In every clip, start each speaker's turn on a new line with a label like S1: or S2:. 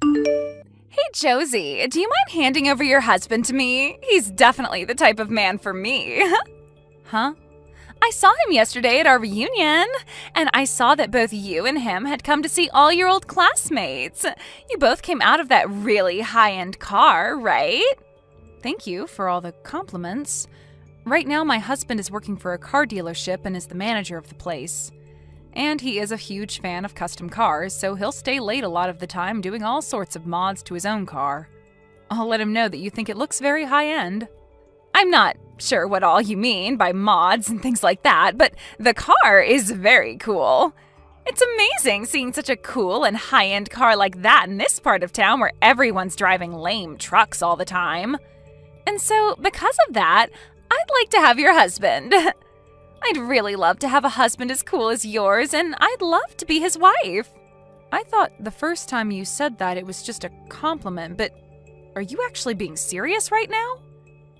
S1: Hey, Josie, do you mind handing over your husband to me? He's definitely the type of man for me. Huh? I saw him yesterday at our reunion, and I saw that both you and him had come to see all your old classmates. You both came out of that really high-end car, right? Thank you for all the compliments. Right now, my husband is working for a car dealership and is the manager of the place. And he is a huge fan of custom cars, so he'll stay late a lot of the time doing all sorts of mods to his own car. I'll let him know that you think it looks very high-end. I'm not sure what all you mean by mods and things like that, but the car is very cool. It's amazing seeing such a cool and high-end car like that in this part of town where everyone's driving lame trucks all the time. And so, because of that, I'd like to have your husband. I'd really love to have a husband as cool as yours, and I'd love to be his wife. I thought the first time you said that it was just a compliment, but are you actually being serious right now?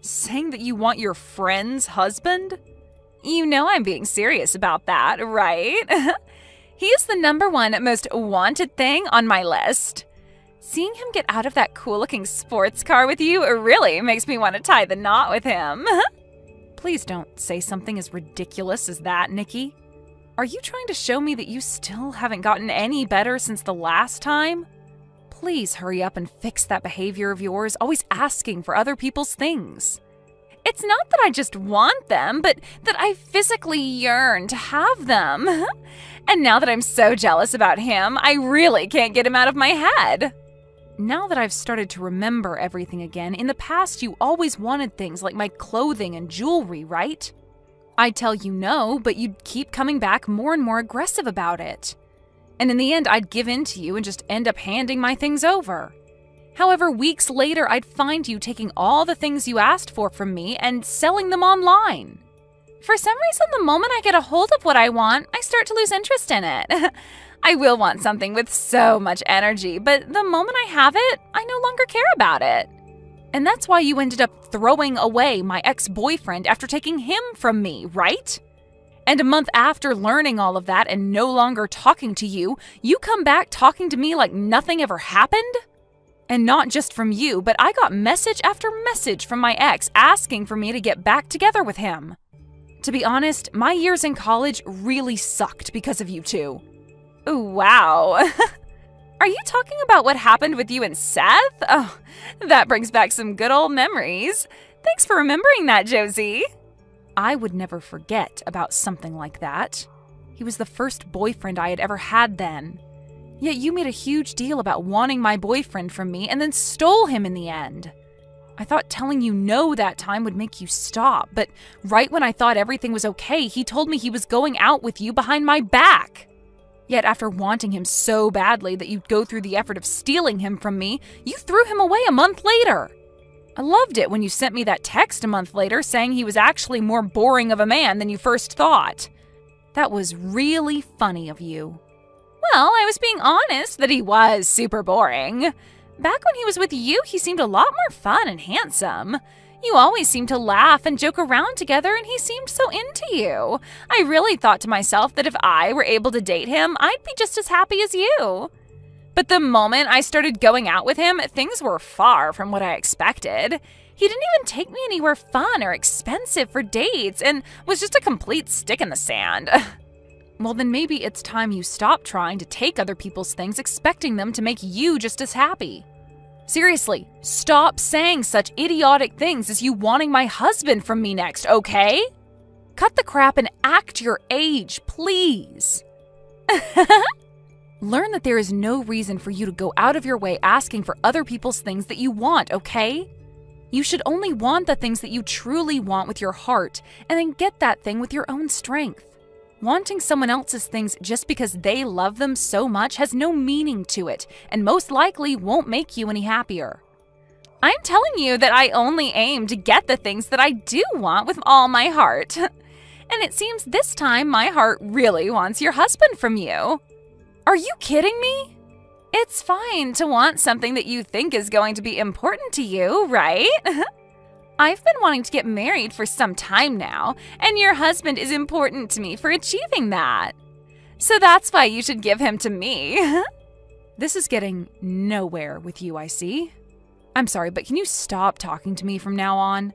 S1: Saying that you want your friend's husband? You know I'm being serious about that, right? He is the #1 most wanted thing on my list. Seeing him get out of that cool-looking sports car with you really makes me want to tie the knot with him. Please don't say something as ridiculous as that, Nikki. Are you trying to show me that you still haven't gotten any better since the last time? Please hurry up and fix that behavior of yours, always asking for other people's things. It's not that I just want them, but that I physically yearn to have them. And now that I'm so jealous about him, I really can't get him out of my head. Now that I've started to remember everything again, in the past you always wanted things like my clothing and jewelry, right? I'd tell you no, but you'd keep coming back more and more aggressive about it. And in the end, I'd give in to you and just end up handing my things over. However, weeks later, I'd find you taking all the things you asked for from me and selling them online. For some reason, the moment I get a hold of what I want, I start to lose interest in it. I will want something with so much energy, but the moment I have it, I no longer care about it. And that's why you ended up throwing away my ex-boyfriend after taking him from me, right? And a month after learning all of that and no longer talking to you, you come back talking to me like nothing ever happened? And not just from you, but I got message after message from my ex asking for me to get back together with him. To be honest, my years in college really sucked because of you two. Ooh, wow. Are you talking about what happened with you and Seth? Oh, that brings back some good old memories. Thanks for remembering that, Josie. I would never forget about something like that. He was the first boyfriend I had ever had then. Yet you made a huge deal about wanting my boyfriend from me and then stole him in the end. I thought telling you no that time would make you stop, but right when I thought everything was okay, he told me he was going out with you behind my back. Yet after wanting him so badly that you'd go through the effort of stealing him from me, you threw him away a month later. I loved it when you sent me that text a month later saying he was actually more boring of a man than you first thought. That was really funny of you. Well, I was being honest that he was super boring. Back when he was with you, he seemed a lot more fun and handsome. You always seemed to laugh and joke around together, and he seemed so into you. I really thought to myself that if I were able to date him, I'd be just as happy as you. But the moment I started going out with him, things were far from what I expected. He didn't even take me anywhere fun or expensive for dates and was just a complete stick in the sand. Well, then maybe it's time you stop trying to take other people's things expecting them to make you just as happy. Seriously, stop saying such idiotic things as you wanting my husband from me next, okay? Cut the crap and act your age, please. Learn that there is no reason for you to go out of your way asking for other people's things that you want, okay? You should only want the things that you truly want with your heart, and then get that thing with your own strength. Wanting someone else's things just because they love them so much has no meaning to it, and most likely won't make you any happier. I'm telling you that I only aim to get the things that I do want with all my heart. And it seems this time my heart really wants your husband from you. Are you kidding me? It's fine to want something that you think is going to be important to you, right? I've been wanting to get married for some time now, and your husband is important to me for achieving that. So that's why you should give him to me. This is getting nowhere with you, I see. I'm sorry, but can you stop talking to me from now on?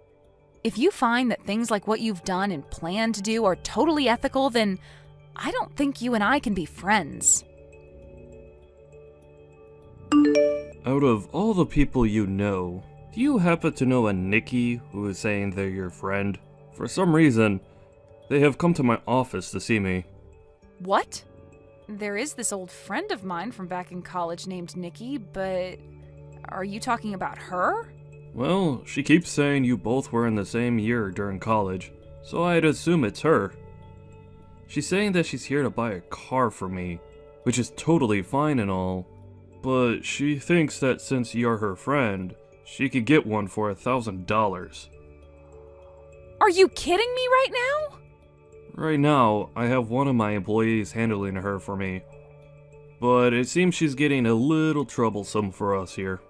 S1: If you find that things like what you've done and plan to do are totally ethical, then I don't think you and I can be friends.
S2: Out of all the people you know, do you happen to know a Nikki who is saying they're your friend? For some reason, they have come to my office to see me.
S1: What? There is this old friend of mine from back in college named Nikki, but are you talking about her?
S2: Well, she keeps saying you both were in the same year during college, so I'd assume it's her. She's saying that she's here to buy a car for me, which is totally fine and all, but she thinks that since you're her friend, she could get one for $1,000.
S1: Are you kidding me right now?
S2: Right now, I have one of my employees handling her for me, but it seems she's getting a little troublesome for us here.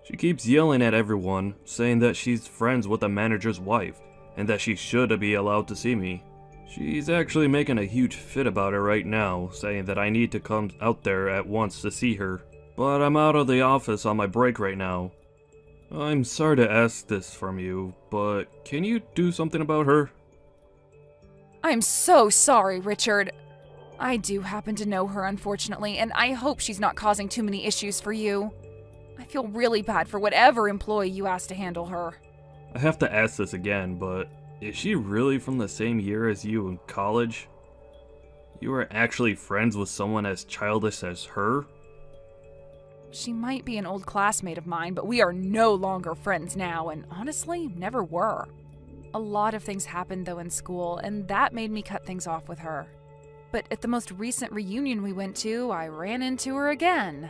S2: She keeps yelling at everyone, saying that she's friends with the manager's wife, and that she should be allowed to see me. She's actually making a huge fit about it right now, saying that I need to come out there at once to see her. But I'm out of the office on my break right now. I'm sorry to ask this from you, but can you do something about her?
S1: I'm so sorry, Richard. I do happen to know her, unfortunately, and I hope she's not causing too many issues for you. I feel really bad for whatever employee you asked to handle her.
S2: I have to ask this again, but is she really from the same year as you in college? You were actually friends with someone as childish as her?
S1: She might be an old classmate of mine, but we are no longer friends now, and honestly, never were. A lot of things happened, though, in school, and that made me cut things off with her. But at the most recent reunion we went to, I ran into her again.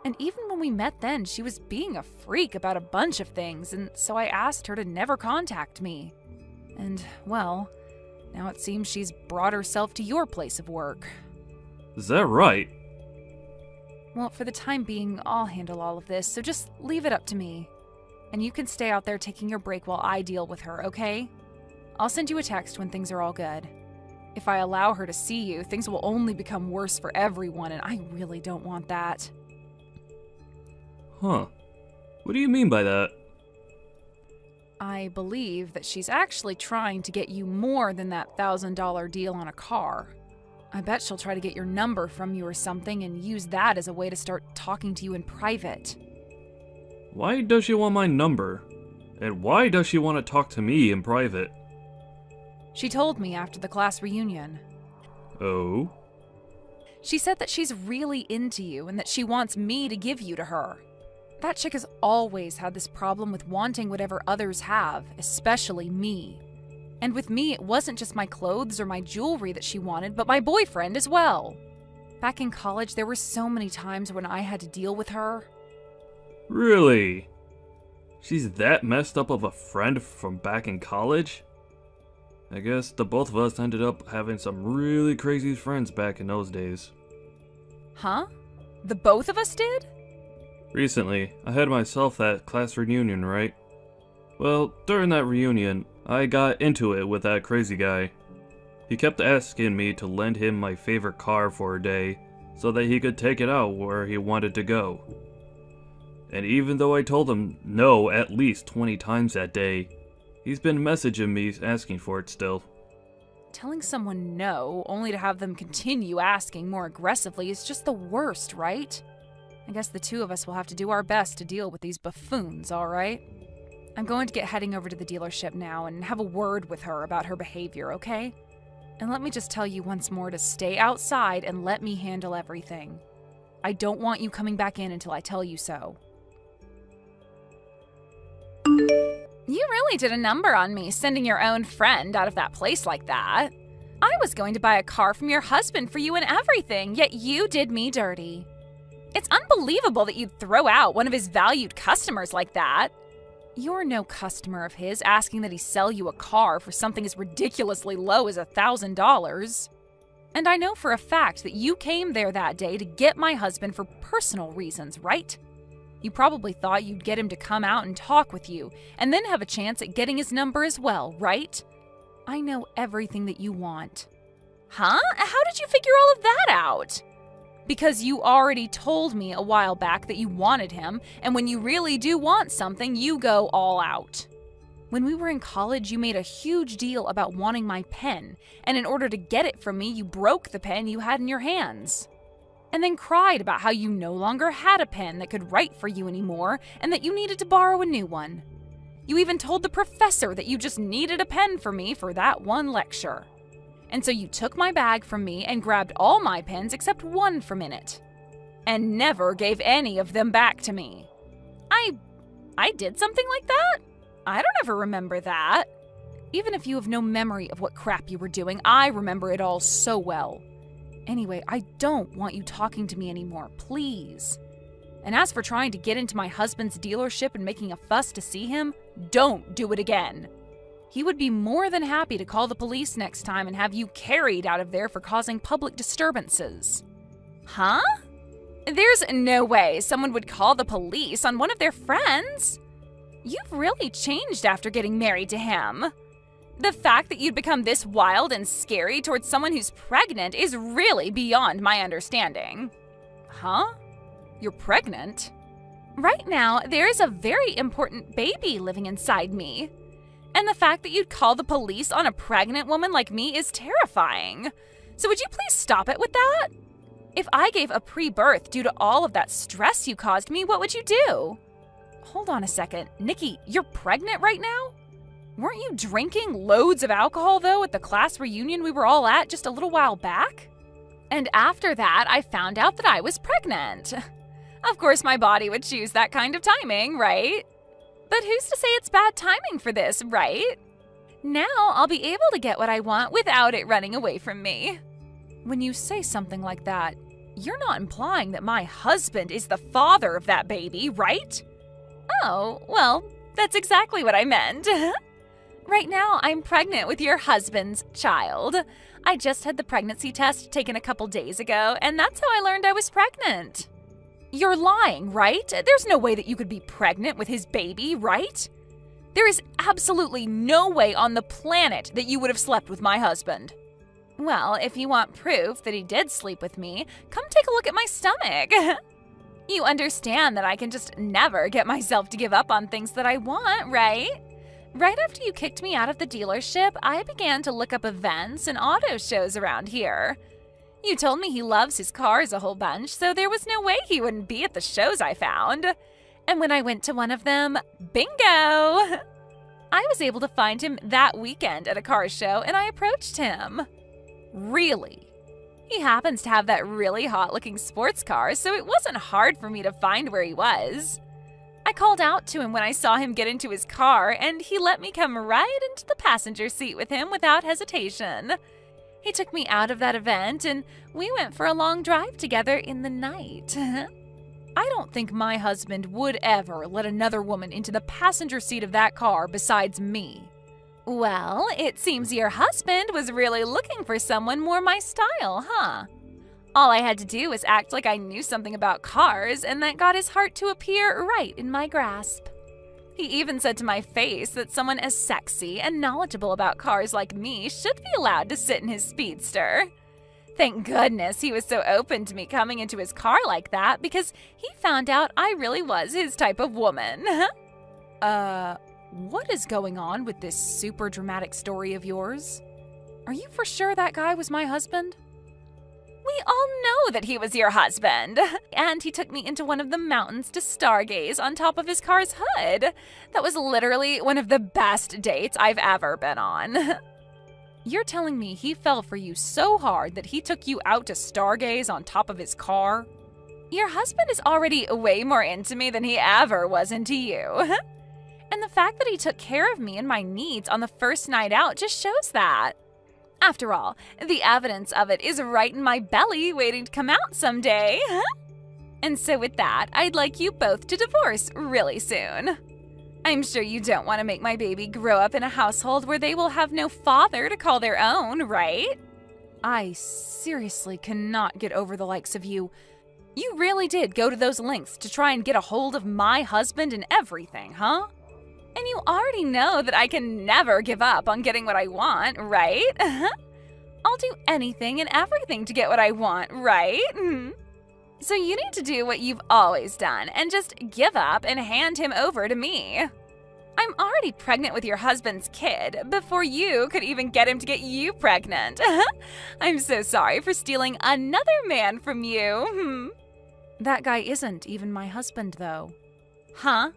S1: And even when we met then, she was being a freak about a bunch of things, and so I asked her to never contact me. And, well, now it seems she's brought herself to your place of work.
S2: Is that right?
S1: Well, for the time being, I'll handle all of this, so just leave it up to me. And you can stay out there taking your break while I deal with her, okay? I'll send you a text when things are all good. If I allow her to see you, things will only become worse for everyone, and I really don't want that.
S2: Huh. What do you mean by that?
S1: I believe that she's actually trying to get you more than that $1,000 deal on a car. I bet she'll try to get your number from you or something and use that as a way to start talking to you in private.
S2: Why does she want my number? And why does she want to talk to me in private?
S1: She told me after the class reunion.
S2: Oh?
S1: She said that she's really into you and that she wants me to give you to her. That chick has always had this problem with wanting whatever others have, especially me. And with me, it wasn't just my clothes or my jewelry that she wanted, but my boyfriend as well. Back in college, there were so many times when I had to deal with her.
S2: Really? She's that messed up of a friend from back in college? I guess the both of us ended up having some really crazy friends back in those days.
S1: Huh? The both of us did?
S2: Recently, I had myself that class reunion, right? Well, during that reunion, I got into it with that crazy guy. He kept asking me to lend him my favorite car for a day, so that he could take it out where he wanted to go. And even though I told him no at least 20 times that day, he's been messaging me asking for it still.
S1: Telling someone no, only to have them continue asking more aggressively, is just the worst, right? I guess the two of us will have to do our best to deal with these buffoons, alright? I'm going to get heading over to the dealership now and have a word with her about her behavior, okay? And let me just tell you once more to stay outside and let me handle everything. I don't want you coming back in until I tell you so. You really did a number on me, sending your own friend out of that place like that. I was going to buy a car from your husband for you and everything, yet you did me dirty. It's unbelievable that you'd throw out one of his valued customers like that. You're no customer of his asking that he sell you a car for something as ridiculously low as $1,000. And I know for a fact that you came there that day to get my husband for personal reasons, right? You probably thought you'd get him to come out and talk with you, and then have a chance at getting his number as well, right? I know everything that you want. Huh? How did you figure all of that out? Because you already told me a while back that you wanted him, and when you really do want something, you go all out. When we were in college, you made a huge deal about wanting my pen, and in order to get it from me, you broke the pen you had in your hands. And then cried about how you no longer had a pen that could write for you anymore, and that you needed to borrow a new one. You even told the professor that you just needed a pen for me for that one lecture. And so you took my bag from me and grabbed all my pens except one from in it. And never gave any of them back to me. I did something like that? I don't ever remember that. Even if you have no memory of what crap you were doing, I remember it all so well. Anyway, I don't want you talking to me anymore, please. And as for trying to get into my husband's dealership and making a fuss to see him, don't do it again. He would be more than happy to call the police next time and have you carried out of there for causing public disturbances. Huh? There's no way someone would call the police on one of their friends. You've really changed after getting married to him. The fact that you'd become this wild and scary towards someone who's pregnant is really beyond my understanding. Huh? You're pregnant? Right now, there is a very important baby living inside me. And the fact that you'd call the police on a pregnant woman like me is terrifying. So would you please stop it with that? If I gave a pre-birth due to all of that stress you caused me, what would you do? Hold on a second. Nikki, you're pregnant right now? Weren't you drinking loads of alcohol, though, at the class reunion we were all at just a little while back? And after that, I found out that I was pregnant. Of course, my body would choose that kind of timing, right? But who's to say it's bad timing for this, right? Now I'll be able to get what I want without it running away from me. When you say something like that, you're not implying that my husband is the father of that baby, right? Oh, well, that's exactly what I meant. Right now, I'm pregnant with your husband's child. I just had the pregnancy test taken a couple days ago, and that's how I learned I was pregnant. You're lying, right? There's no way that you could be pregnant with his baby, right? There is absolutely no way on the planet that you would have slept with my husband. Well, if you want proof that he did sleep with me, come take a look at my stomach. You understand that I can just never get myself to give up on things that I want, right? Right after you kicked me out of the dealership, I began to look up events and auto shows around here. You told me he loves his cars a whole bunch, so there was no way he wouldn't be at the shows I found. And when I went to one of them, bingo! I was able to find him that weekend at a car show, and I approached him. Really? He happens to have that really hot-looking sports car, so it wasn't hard for me to find where he was. I called out to him when I saw him get into his car, and he let me come right into the passenger seat with him without hesitation. He took me out of that event, and we went for a long drive together in the night. I don't think my husband would ever let another woman into the passenger seat of that car besides me. Well, it seems your husband was really looking for someone more my style, huh? All I had to do was act like I knew something about cars, and that got his heart to appear right in my grasp. He even said to my face that someone as sexy and knowledgeable about cars like me should be allowed to sit in his speedster. Thank goodness he was so open to me coming into his car like that, because he found out I really was his type of woman. What is going on with this super dramatic story of yours? Are you for sure that guy was my husband? We all know that he was your husband. And he took me into one of the mountains to stargaze on top of his car's hood. That was literally one of the best dates I've ever been on. You're telling me he fell for you so hard that he took you out to stargaze on top of his car? Your husband is already way more into me than he ever was into you. And the fact that he took care of me and my needs on the first night out just shows that. After all, the evidence of it is right in my belly waiting to come out someday. And so with that, I'd like you both to divorce really soon. I'm sure you don't want to make my baby grow up in a household where they will have no father to call their own, right? I seriously cannot get over the likes of you. You really did go to those lengths to try and get a hold of my husband and everything, huh? And you already know that I can never give up on getting what I want, right? I'll do anything and everything to get what I want, right? So you need to do what you've always done and just give up and hand him over to me. I'm already pregnant with your husband's kid before you could even get him to get you pregnant. I'm so sorry for stealing another man from you. That guy isn't even my husband, though. Huh?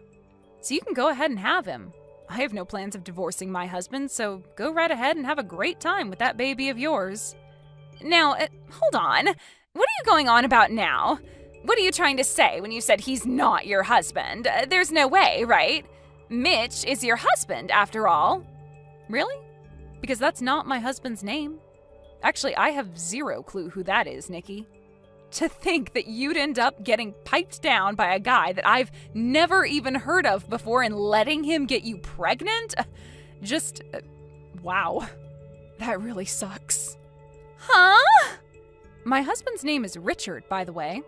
S1: So you can go ahead and have him. I have no plans of divorcing my husband, so go right ahead and have a great time with that baby of yours. Now, hold on. What are you going on about now? What are you trying to say when you said he's not your husband? There's no way, right? Mitch is your husband, after all. Really? Because that's not my husband's name. Actually, I have zero clue who that is, Nikki. To think that you'd end up getting piped down by a guy that I've never even heard of before and letting him get you pregnant? Wow. That really sucks. Huh? My husband's name is Richard, by the way.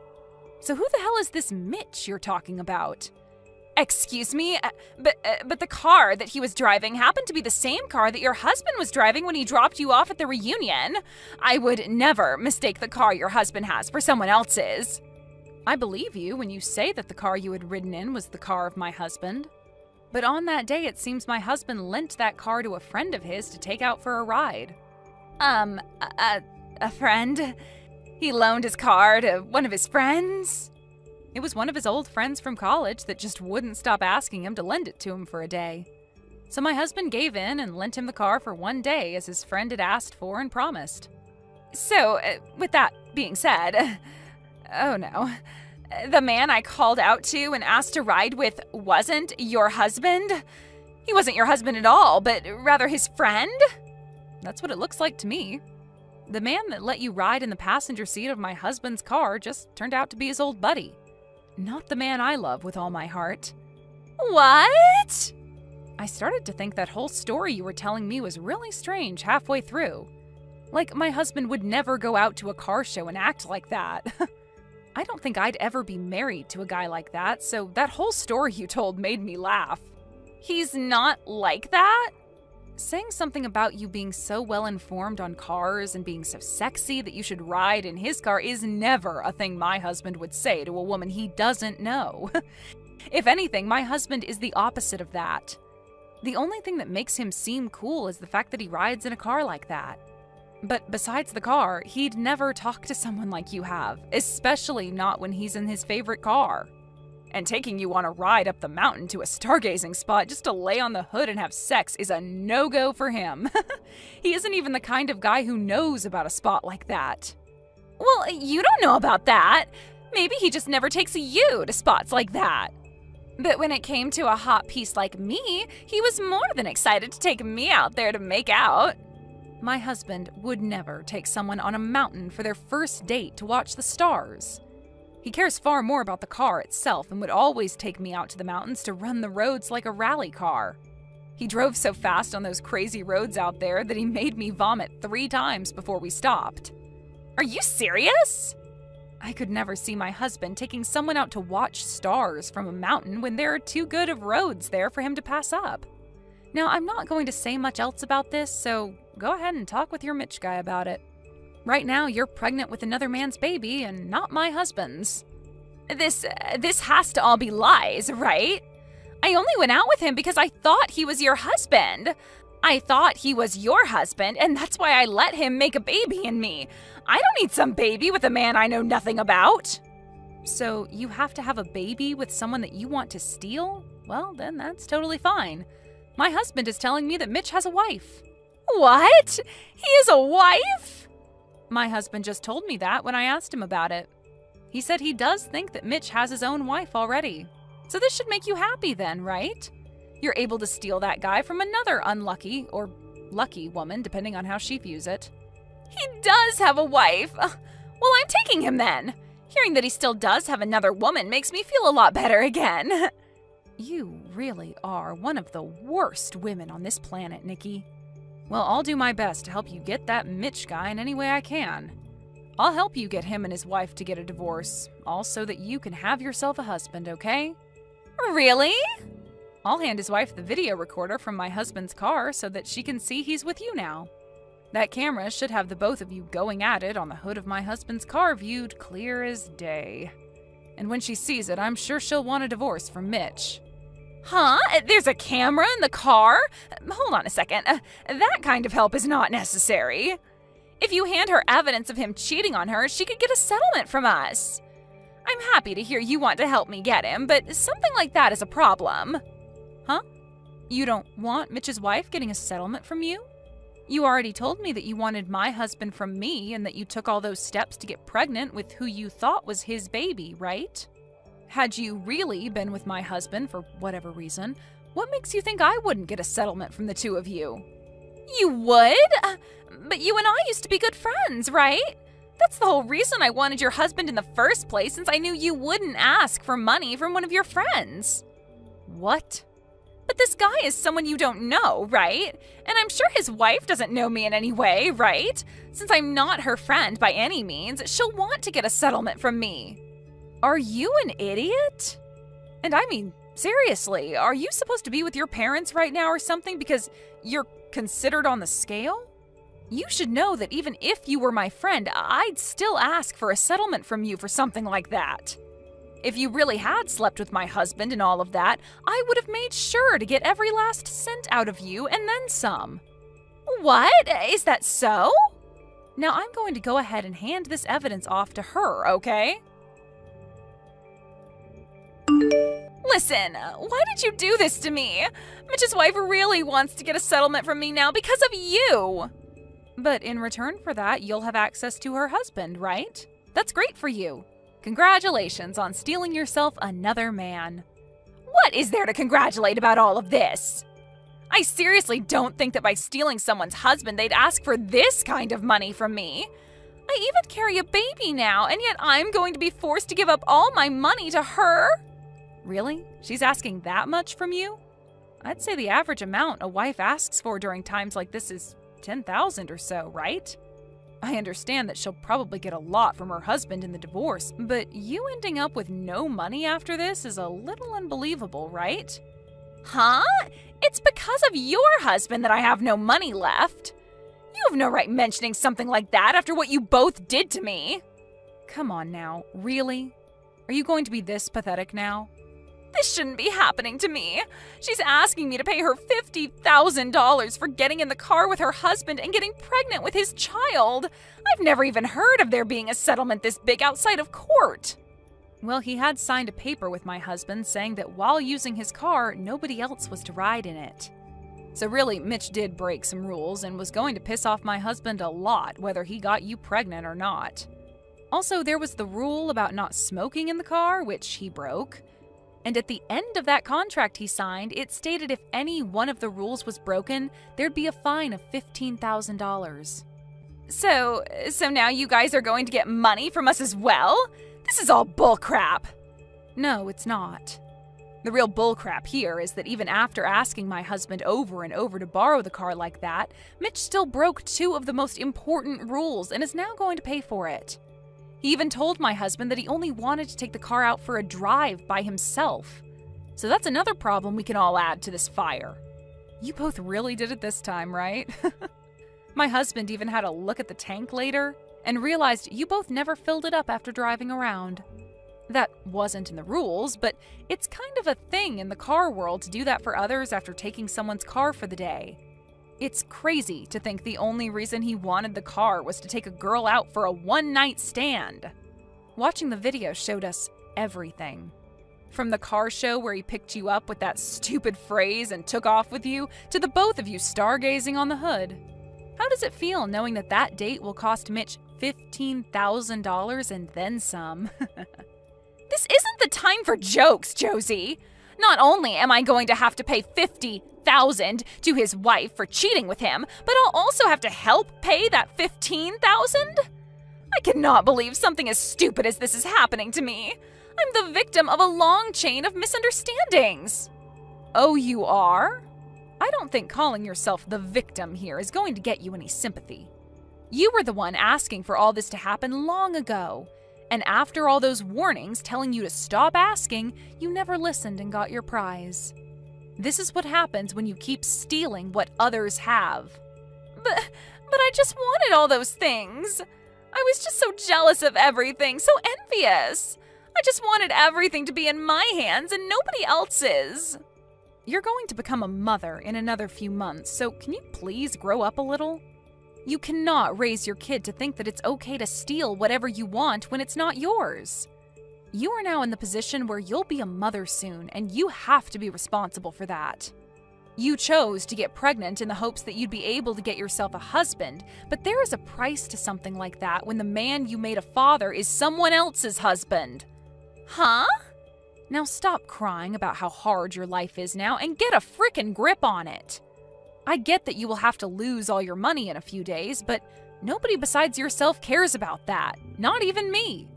S1: So who the hell is this Mitch you're talking about? Excuse me, but the car that he was driving happened to be the same car that your husband was driving when he dropped you off at the reunion. I would never mistake the car your husband has for someone else's. I believe you when you say that the car you had ridden in was the car of my husband. But on that day, it seems my husband lent that car to a friend of his to take out for a ride. A friend? He loaned his car to one of his friends? It was one of his old friends from college that just wouldn't stop asking him to lend it to him for a day. So my husband gave in and lent him the car for one day as his friend had asked for and promised. So, with that being said, oh no, the man I called out to and asked to ride with wasn't your husband? He wasn't your husband at all, but rather his friend? That's what it looks like to me. The man that let you ride in the passenger seat of my husband's car just turned out to be his old buddy. Not the man I love with all my heart. What? I started to think that whole story you were telling me was really strange halfway through. Like my husband would never go out to a car show and act like that. I don't think I'd ever be married to a guy like that, so that whole story you told made me laugh. He's not like that? Saying something about you being so well informed on cars and being so sexy that you should ride in his car is never a thing my husband would say to a woman he doesn't know. If anything, my husband is the opposite of that. The only thing that makes him seem cool is the fact that he rides in a car like that. But besides the car, he'd never talk to someone like you have, especially not when he's in his favorite car. And taking you on a ride up the mountain to a stargazing spot just to lay on the hood and have sex is a no-go for him. He isn't even the kind of guy who knows about a spot like that. Well, you don't know about that. Maybe he just never takes you to spots like that. But when it came to a hot piece like me, he was more than excited to take me out there to make out. My husband would never take someone on a mountain for their first date to watch the stars. He cares far more about the car itself and would always take me out to the mountains to run the roads like a rally car. He drove so fast on those crazy roads out there that he made me vomit 3 times before we stopped. Are you serious? I could never see my husband taking someone out to watch stars from a mountain when there are too good of roads there for him to pass up. Now, I'm not going to say much else about this, so go ahead and talk with your Mitch guy about it. Right now, you're pregnant with another man's baby and not my husband's. This has to all be lies, right? I only went out with him because I thought he was your husband. I thought he was your husband, and that's why I let him make a baby in me. I don't need some baby with a man I know nothing about. So you have to have a baby with someone that you want to steal? Well, then that's totally fine. My husband is telling me that Mitch has a wife. What? He has a wife? My husband just told me that when I asked him about it. He said he does think that Mitch has his own wife already. So this should make you happy then, right? You're able to steal that guy from another unlucky or lucky woman, depending on how she views it. He does have a wife. Well, I'm taking him then. Hearing that he still does have another woman makes me feel a lot better again. You really are one of the worst women on this planet, Nikki. Well, I'll do my best to help you get that Mitch guy in any way I can. I'll help you get him and his wife to get a divorce, all so that you can have yourself a husband, okay? Really? I'll hand his wife the video recorder from my husband's car so that she can see he's with you now. That camera should have the both of you going at it on the hood of my husband's car viewed clear as day. And when she sees it, I'm sure she'll want a divorce from Mitch. Huh? There's a camera in the car? Hold on a second. That kind of help is not necessary. If you hand her evidence of him cheating on her, she could get a settlement from us. I'm happy to hear you want to help me get him, but something like that is a problem. Huh? You don't want Mitch's wife getting a settlement from you? You already told me that you wanted my husband from me and that you took all those steps to get pregnant with who you thought was his baby, right? Had you really been with my husband for whatever reason, what makes you think I wouldn't get a settlement from the two of you? You would? But you and I used to be good friends, right? That's the whole reason I wanted your husband in the first place, since I knew you wouldn't ask for money from one of your friends. What? But this guy is someone you don't know, right? And I'm sure his wife doesn't know me in any way, right? Since I'm not her friend by any means, she'll want to get a settlement from me. Are you an idiot? And I mean, seriously, are you supposed to be with your parents right now or something because you're considered on the scale? You should know that even if you were my friend, I'd still ask for a settlement from you for something like that. If you really had slept with my husband and all of that, I would have made sure to get every last cent out of you and then some. What? Is that so? Now I'm going to go ahead and hand this evidence off to her, okay? Listen, why did you do this to me? Mitch's wife really wants to get a settlement from me now because of you. But in return for that, you'll have access to her husband, right? That's great for you. Congratulations on stealing yourself another man. What is there to congratulate about all of this? I seriously don't think that by stealing someone's husband, they'd ask for this kind of money from me. I even carry a baby now, and yet I'm going to be forced to give up all my money to her? Really? She's asking that much from you? I'd say the average amount a wife asks for during times like this is $10,000 or so, right? I understand that she'll probably get a lot from her husband in the divorce, but you ending up with no money after this is a little unbelievable, right? Huh? It's because of your husband that I have no money left. You have no right mentioning something like that after what you both did to me. Come on now, really? Are you going to be this pathetic now? This shouldn't be happening to me. She's asking me to pay her $50,000 for getting in the car with her husband and getting pregnant with his child. I've never even heard of there being a settlement this big outside of court. Well, he had signed a paper with my husband saying that while using his car, nobody else was to ride in it. So really, Mitch did break some rules and was going to piss off my husband a lot, whether he got you pregnant or not. Also, there was the rule about not smoking in the car, which he broke. And at the end of that contract he signed, it stated if any one of the rules was broken, there'd be a fine of $15,000. So now you guys are going to get money from us as well? This is all bullcrap. No, it's not. The real bullcrap here is that even after asking my husband over and over to borrow the car like that, Mitch still broke two of the most important rules and is now going to pay for it. He even told my husband that he only wanted to take the car out for a drive by himself. So that's another problem we can all add to this fire. You both really did it this time, right? My husband even had a look at the tank later and realized you both never filled it up after driving around. That wasn't in the rules, but it's kind of a thing in the car world to do that for others after taking someone's car for the day. It's crazy to think the only reason he wanted the car was to take a girl out for a one-night stand. Watching the video showed us everything. From the car show where he picked you up with that stupid phrase and took off with you, to the both of you stargazing on the hood. How does it feel knowing that that date will cost Mitch $15,000 and then some? This isn't the time for jokes, Josie. Not only am I going to have to pay $50,000 to his wife for cheating with him, but I'll also have to help pay that $15,000? I cannot believe something as stupid as this is happening to me. I'm the victim of a long chain of misunderstandings. Oh, you are? I don't think calling yourself the victim here is going to get you any sympathy. You were the one asking for all this to happen long ago. And after all those warnings telling you to stop asking, you never listened and got your prize. This is what happens when you keep stealing what others have. But But I just wanted all those things. I was just so jealous of everything, so envious. I just wanted everything to be in my hands and nobody else's. You're going to become a mother in another few months, so can you please grow up a little? You cannot raise your kid to think that it's okay to steal whatever you want when it's not yours. You are now in the position where you'll be a mother soon, and you have to be responsible for that. You chose to get pregnant in the hopes that you'd be able to get yourself a husband, but there is a price to something like that when the man you made a father is someone else's husband. Huh? Now stop crying about how hard your life is now and get a frickin' grip on it. I get that you will have to lose all your money in a few days, but nobody besides yourself cares about that, not even me.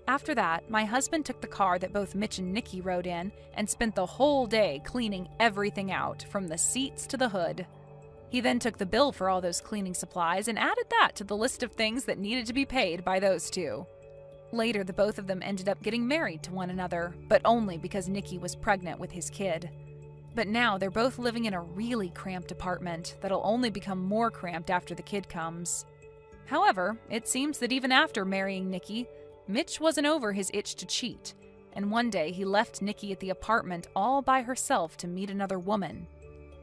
S1: After that, my husband took the car that both Mitch and Nikki rode in and spent the whole day cleaning everything out, from the seats to the hood. He then took the bill for all those cleaning supplies and added that to the list of things that needed to be paid by those two. Later, the both of them ended up getting married to one another, but only because Nikki was pregnant with his kid. But now they're both living in a really cramped apartment that'll only become more cramped after the kid comes. However, it seems that even after marrying Nikki, Mitch wasn't over his itch to cheat, and one day he left Nikki at the apartment all by herself to meet another woman.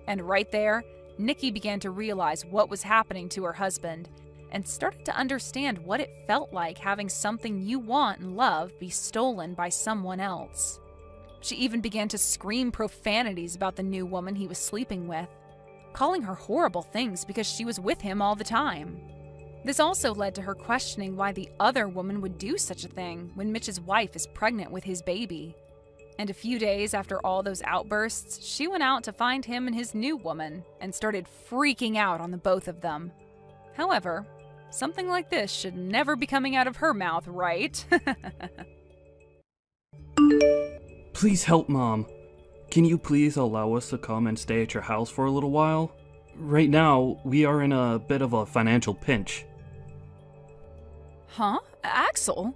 S1: And right there, Nikki began to realize what was happening to her husband and started to understand what it felt like having something you want and love be stolen by someone else. She even began to scream profanities about the new woman he was sleeping with, calling her horrible things because she was with him all the time. This also led to her questioning why the other woman would do such a thing when Mitch's wife is pregnant with his baby. And a few days after all those outbursts, she went out to find him and his new woman and started freaking out on the both of them. However, something like this should never be coming out of her mouth, right?
S2: Please help, Mom. Can you please allow us to come and stay at your house for a little while? Right now, we are in a bit of a financial pinch.
S1: Huh? Axel?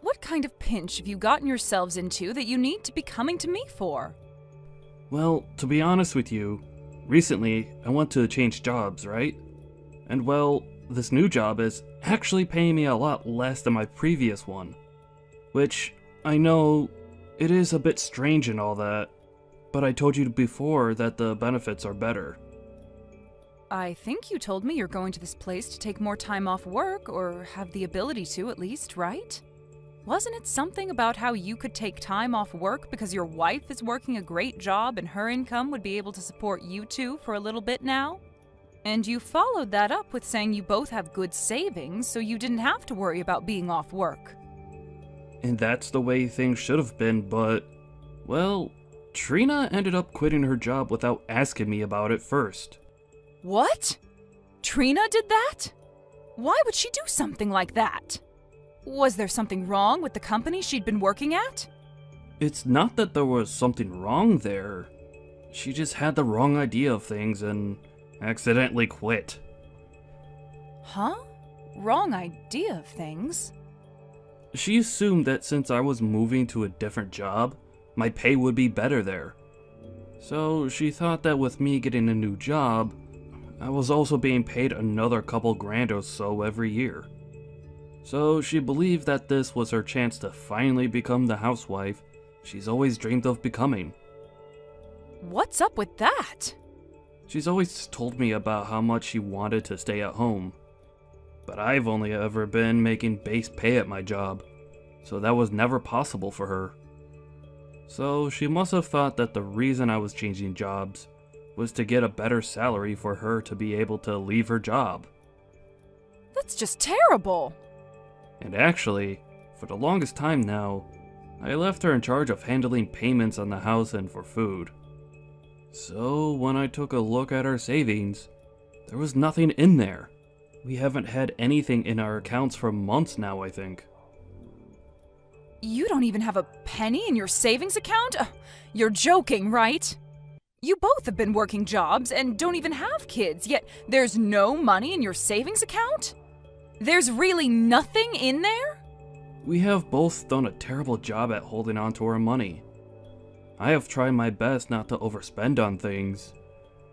S1: What kind of pinch have you gotten yourselves into that you need to be coming to me for?
S2: Well, to be honest with you, recently I want to change jobs, right? And well, this new job is actually paying me a lot less than my previous one. Which, I know, it is a bit strange and all that, but I told you before that the benefits are better.
S1: I think you told me you're going to this place to take more time off work, or have the ability to at least, right? Wasn't it something about how you could take time off work because your wife is working a great job and her income would be able to support you two for a little bit now? And you followed that up with saying you both have good savings, so you didn't have to worry about being off work.
S2: And that's the way things should have been, but, well, Trina ended up quitting her job without asking me about it first.
S1: What? Trina did that? Why would she do something like that? Was there something wrong with the company she'd been working at?
S2: It's not that there was something wrong there. She just had the wrong idea of things and accidentally quit.
S1: Huh? Wrong idea of things?
S2: She assumed that since I was moving to a different job, my pay would be better there. So she thought that with me getting a new job, I was also being paid another couple grand or so every year. So she believed that this was her chance to finally become the housewife she's always dreamed of becoming.
S1: What's up with that?
S2: She's always told me about how much she wanted to stay at home. But I've only ever been making base pay at my job, so that was never possible for her. So she must have thought that the reason I was changing jobs was to get a better salary for her to be able to leave her job.
S1: That's just terrible!
S2: And actually, for the longest time now, I left her in charge of handling payments on the house and for food. So when I took a look at our savings, there was nothing in there. We haven't had anything in our accounts for months now, I think.
S1: You don't even have a penny in your savings account? You're joking, right? You both have been working jobs and don't even have kids, yet there's no money in your savings account? There's really nothing in there?
S2: We have both done a terrible job at holding on to our money. I have tried my best not to overspend on things,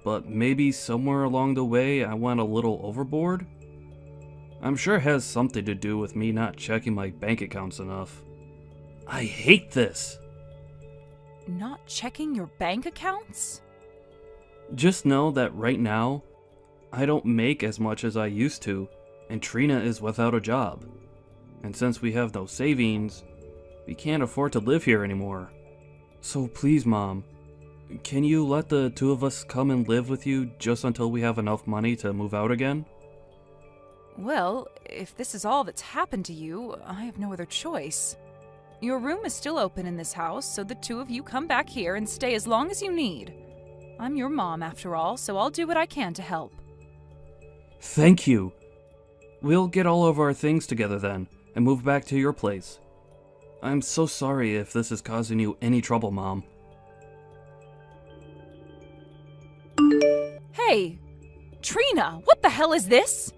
S2: but maybe somewhere along the way I went a little overboard? I'm sure it has something to do with me not checking my bank accounts enough. I hate this!
S1: Not checking your bank accounts?
S2: Just know that right now, I don't make as much as I used to, and Trina is without a job. And since we have no savings, we can't afford to live here anymore. So please, Mom, can you let the two of us come and live with you just until we have enough money to move out again?
S1: Well, if this is all that's happened to you, I have no other choice. Your room is still open in this house, so the two of you come back here and stay as long as you need. I'm your mom, after all, so I'll do what I can to help.
S2: Thank you. We'll get all of our things together then, and move back to your place. I'm so sorry if this is causing you any trouble, Mom.
S1: Hey! Trina, what the hell is this?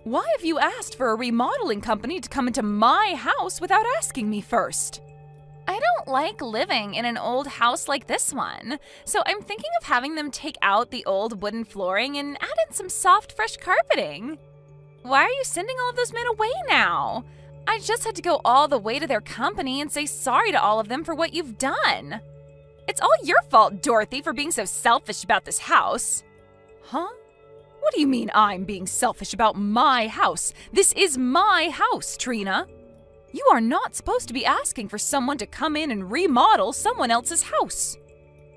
S1: Why have you asked for a remodeling company to come into my house without asking me first? I don't like living in an old house like this one, so I'm thinking of having them take out the old wooden flooring and add in some soft, fresh carpeting. Why are you sending all of those men away now? I just had to go all the way to their company and say sorry to all of them for what you've done. It's all your fault, Dorothy, for being so selfish about this house. Huh? What do you mean I'm being selfish about my house? This is my house, Trina. You are not supposed to be asking for someone to come in and remodel someone else's house.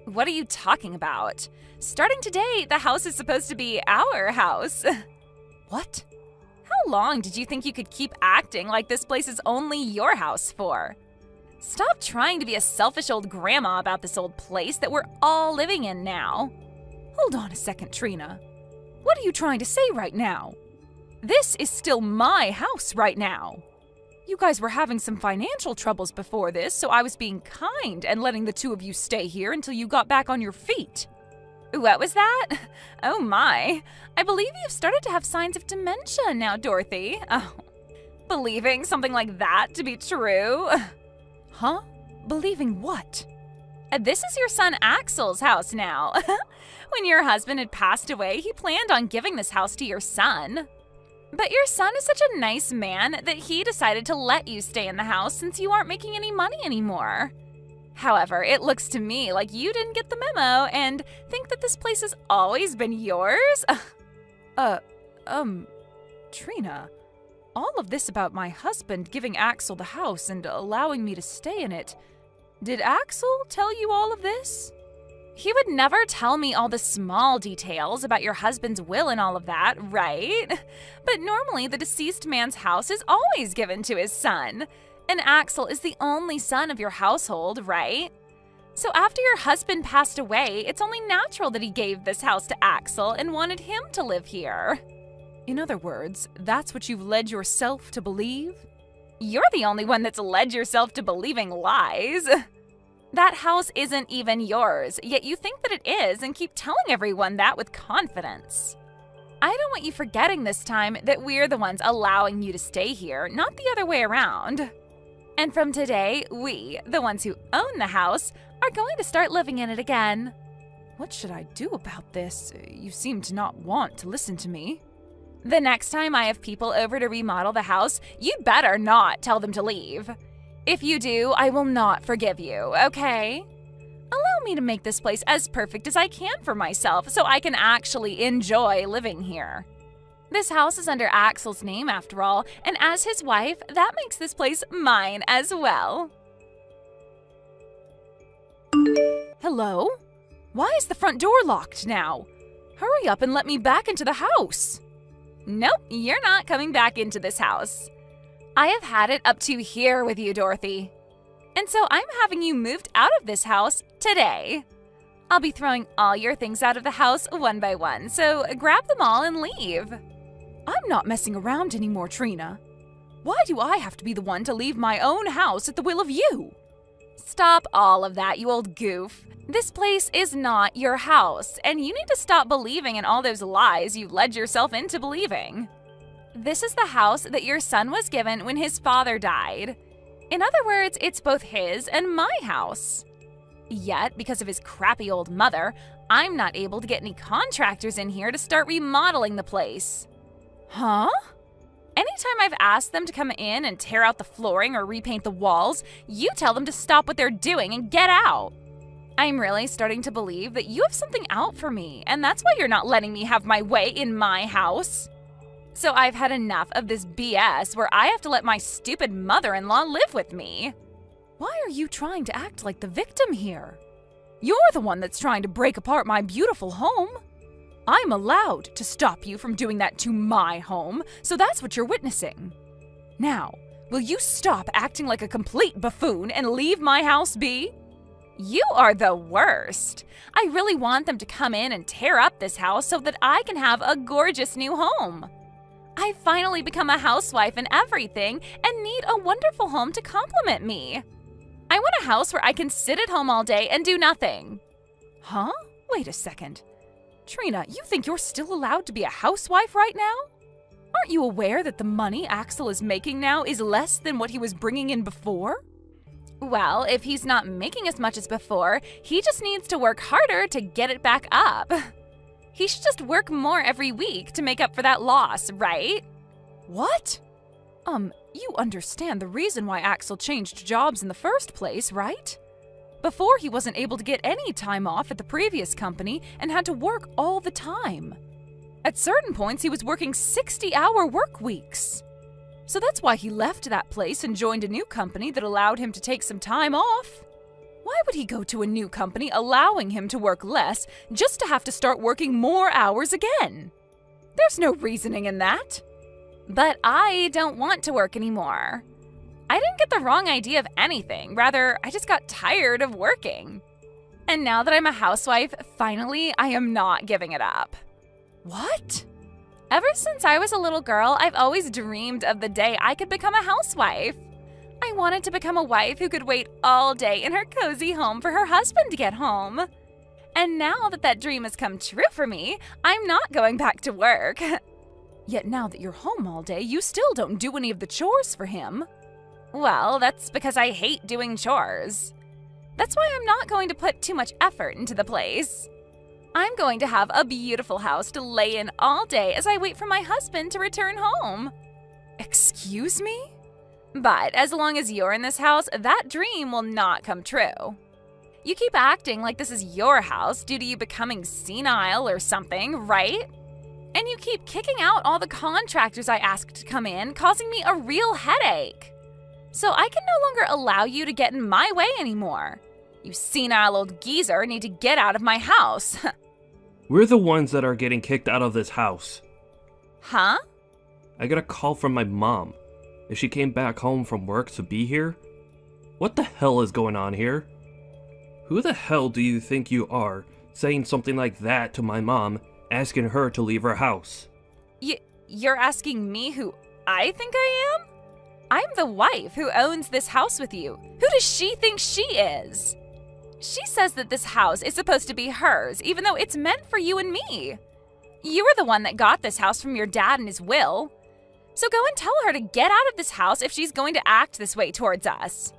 S1: What are you talking about? Starting today, the house is supposed to be our house. What? How long did you think you could keep acting like this place is only your house for? Stop trying to be a selfish old grandma about this old place that we're all living in now. Hold on a second, Trina. What are you trying to say right now? This is still my house right now. You guys were having some financial troubles before this, so I was being kind and letting the two of you stay here until you got back on your feet. What was that? Oh my. I believe you've started to have signs of dementia now, Dorothy. Oh, believing something like that to be true? Huh? Believing what? This is your son Axel's house now. When your husband had passed away, he planned on giving this house to your son. But your son is such a nice man that he decided to let you stay in the house since you aren't making any money anymore. However, it looks to me like you didn't get the memo and think that this place has always been yours. Trina, all of this about my husband giving Axel the house and allowing me to stay in it, did Axel tell you all of this? He would never tell me all the small details about your husband's will and all of that, right? But normally the deceased man's house is always given to his son. And Axel is the only son of your household, right? So after your husband passed away, it's only natural that he gave this house to Axel and wanted him to live here. In other words, that's what you've led yourself to believe? You're the only one that's led yourself to believing lies. That house isn't even yours, yet you think that it is and keep telling everyone that with confidence. I don't want you forgetting this time that we're the ones allowing you to stay here, not the other way around. And from today, we, the ones who own the house, are going to start living in it again. What should I do about this? You seem to not want to listen to me. The next time I have people over to remodel the house, you'd better not tell them to leave. If you do, I will not forgive you, okay? Allow me to make this place as perfect as I can for myself so I can actually enjoy living here. This house is under Axel's name after all, and as his wife, that makes this place mine as well. Hello? Why is the front door locked now? Hurry up and let me back into the house. Nope, you're not coming back into this house. I have had it up to here with you, Dorothy. And so I'm having you moved out of this house today. I'll be throwing all your things out of the house one by one, so grab them all and leave. I'm not messing around anymore, Trina. Why do I have to be the one to leave my own house at the will of you? Stop all of that, you old goof. This place is not your house, and you need to stop believing in all those lies you led yourself into believing. This is the house that your son was given when his father died. In other words, it's both his and my house. Yet, because of his crappy old mother, I'm not able to get any contractors in here to start remodeling the place. Huh? Anytime I've asked them to come in and tear out the flooring or repaint the walls, you tell them to stop what they're doing and get out. I'm really starting to believe that you have something out for me, and that's why you're not letting me have my way in my house. So I've had enough of this BS where I have to let my stupid mother-in-law live with me. Why are you trying to act like the victim here? You're the one that's trying to break apart my beautiful home. I'm allowed to stop you from doing that to my home, so that's what you're witnessing. Now, will you stop acting like a complete buffoon and leave my house be? You are the worst. I really want them to come in and tear up this house so that I can have a gorgeous new home. I've finally become a housewife and everything and need a wonderful home to complement me. I want a house where I can sit at home all day and do nothing. Huh? Wait a second. Trina, you think you're still allowed to be a housewife right now? Aren't you aware that the money Axel is making now is less than what he was bringing in before? Well, if he's not making as much as before, he just needs to work harder to get it back up. He should just work more every week to make up for that loss, right? What? You understand the reason why Axel changed jobs in the first place, right? Before, he wasn't able to get any time off at the previous company and had to work all the time. At certain points, he was working 60-hour work weeks. So that's why he left that place and joined a new company that allowed him to take some time off. Why would he go to a new company allowing him to work less just to have to start working more hours again? There's no reasoning in that. But I don't want to work anymore. I didn't get the wrong idea of anything. Rather, I just got tired of working. And now that I'm a housewife, finally, I am not giving it up. What? Ever since I was a little girl, I've always dreamed of the day I could become a housewife. I wanted to become a wife who could wait all day in her cozy home for her husband to get home. And now that that dream has come true for me, I'm not going back to work. Yet now that you're home all day, you still don't do any of the chores for him. Well, that's because I hate doing chores. That's why I'm not going to put too much effort into the place. I'm going to have a beautiful house to lay in all day as I wait for my husband to return home. Excuse me? But as long as you're in this house, that dream will not come true. You keep acting like this is your house due to you becoming senile or something, right? And you keep kicking out all the contractors I asked to come in, causing me a real headache. So I can no longer allow you to get in my way anymore. You senile old geezer need to get out of my house.
S2: We're the ones that are getting kicked out of this house.
S1: Huh?
S2: I got a call from my mom. If she came back home from work to be here? What the hell is going on here? Who the hell do you think you are, saying something like that to my mom, asking her to leave her house?
S1: You're asking me who I think I am? I'm the wife who owns this house with you. Who does she think she is? She says that this house is supposed to be hers, even though it's meant for you and me. You were the one that got this house from your dad in his will. So go and tell her to get out of this house if she's going to act this way towards us.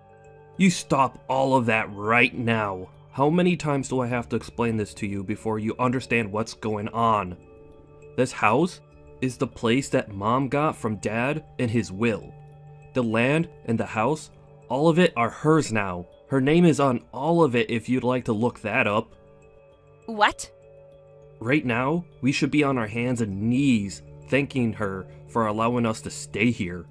S2: You stop all of that right now. How many times do I have to explain this to you before you understand what's going on? This house is the place that Mom got from Dad in his will. The land and the house, all of it are hers now. Her name is on all of it if you'd like to look that up.
S1: What?
S2: Right now, we should be on our hands and knees thanking her for allowing us to stay here.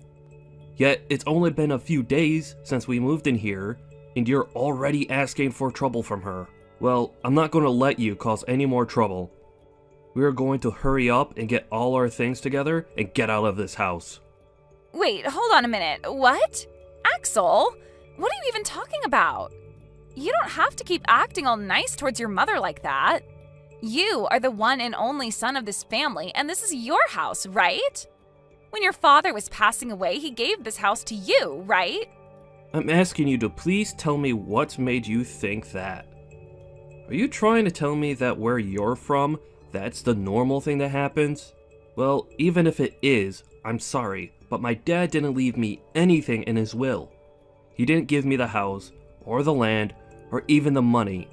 S2: Yet, it's only been a few days since we moved in here, and you're already asking for trouble from her. Well, I'm not going to let you cause any more trouble. We are going to hurry up and get all our things together and get out of this house.
S1: Wait, hold on a minute. What? Axel? What are you even talking about? You don't have to keep acting all nice towards your mother like that. You are the one and only son of this family, and this is your house, right? When your father was passing away, he gave this house to you, right?
S2: I'm asking you to please tell me what's made you think that. Are you trying to tell me that where you're from, that's the normal thing that happens? Well, even if it is, I'm sorry, but my dad didn't leave me anything in his will. He didn't give me the house, or the land, or even the money.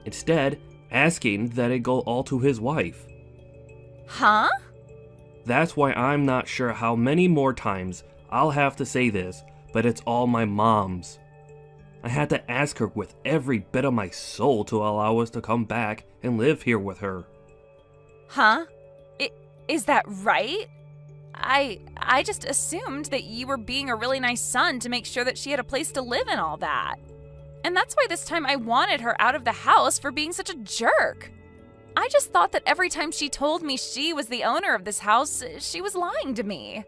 S2: Instead, asking that it go all to his wife.
S1: Huh?
S2: That's why I'm not sure how many more times I'll have to say this, but it's all my mom's. I had to ask her with every bit of my soul to allow us to come back and live here with her.
S1: Huh? Is that right? I just assumed that you were being a really nice son to make sure that she had a place to live and all that. And that's why this time I wanted her out of the house for being such a jerk. I just thought that every time she told me she was the owner of this house, she was lying to me.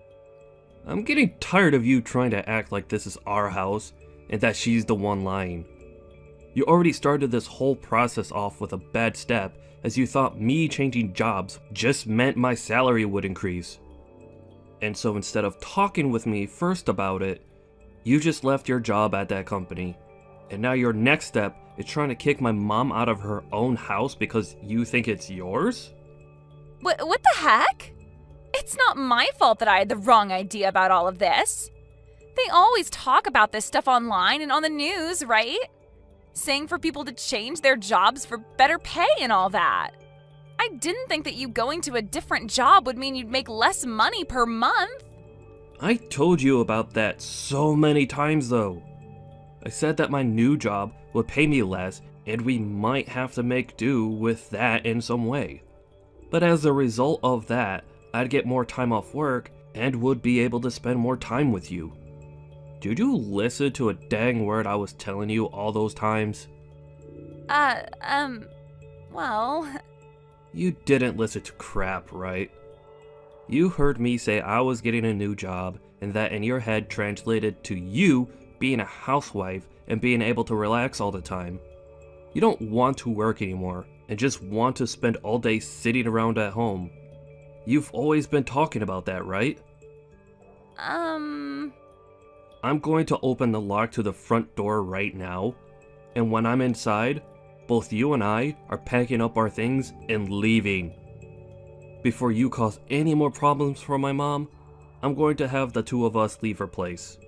S2: I'm getting tired of you trying to act like this is our house and that she's the one lying. You already started this whole process off with a bad step, as you thought me changing jobs just meant my salary would increase. And so instead of talking with me first about it, you just left your job at that company. And now your next step is trying to kick my mom out of her own house because you think it's yours?
S1: What the heck? It's not my fault that I had the wrong idea about all of this. They always talk about this stuff online and on the news, right? Saying for people to change their jobs for better pay and all that. I didn't think that you going to a different job would mean you'd make less money per month.
S2: I told you about that so many times though. I said that my new job would pay me less and we might have to make do with that in some way. But as a result of that, I'd get more time off work and would be able to spend more time with you. Did you listen to a dang word I was telling you all those times?
S1: Well...
S2: You didn't listen to crap, right? You heard me say I was getting a new job and that in your head translated to you being a housewife and being able to relax all the time. You don't want to work anymore and just want to spend all day sitting around at home. You've always been talking about that, right? I'm going to open the lock to the front door right now, and when I'm inside, both you and I are packing up our things and leaving. Before you cause any more problems for my mom, I'm going to have the two of us leave her place.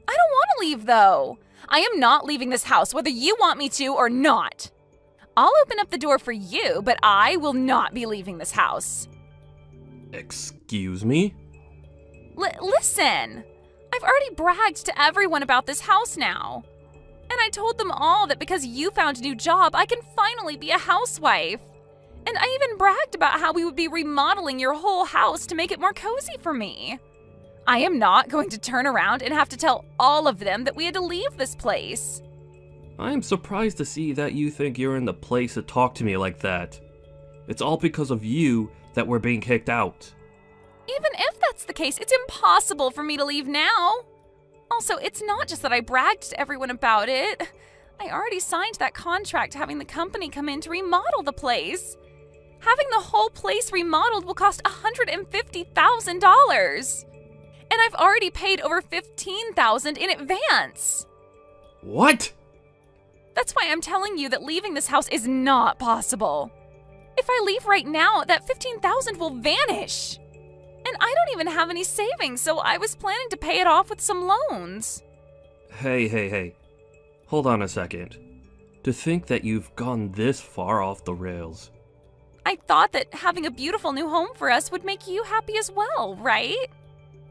S1: I don't want to leave, though. I am not leaving this house, whether you want me to or not. I'll open up the door for you, but I will not be leaving this house.
S2: Excuse me?
S1: Listen, I've already bragged to everyone about this house now. And I told them all that because you found a new job, I can finally be a housewife. And I even bragged about how we would be remodeling your whole house to make it more cozy for me. I am not going to turn around and have to tell all of them that we had to leave this place.
S2: I'm surprised to see that you think you're in the place to talk to me like that. It's all because of you that we're being kicked out.
S1: Even if that's the case, it's impossible for me to leave now. Also, it's not just that I bragged to everyone about it. I already signed that contract having the company come in to remodel the place. Having the whole place remodeled will cost $150,000. And I've already paid over $15,000 in advance.
S2: What?
S1: That's why I'm telling you that leaving this house is not possible. If I leave right now, that $15,000 will vanish. And I don't even have any savings, so I was planning to pay it off with some loans.
S2: Hey. Hold on a second. To think that you've gone this far off the rails.
S1: I thought that having a beautiful new home for us would make you happy as well, right?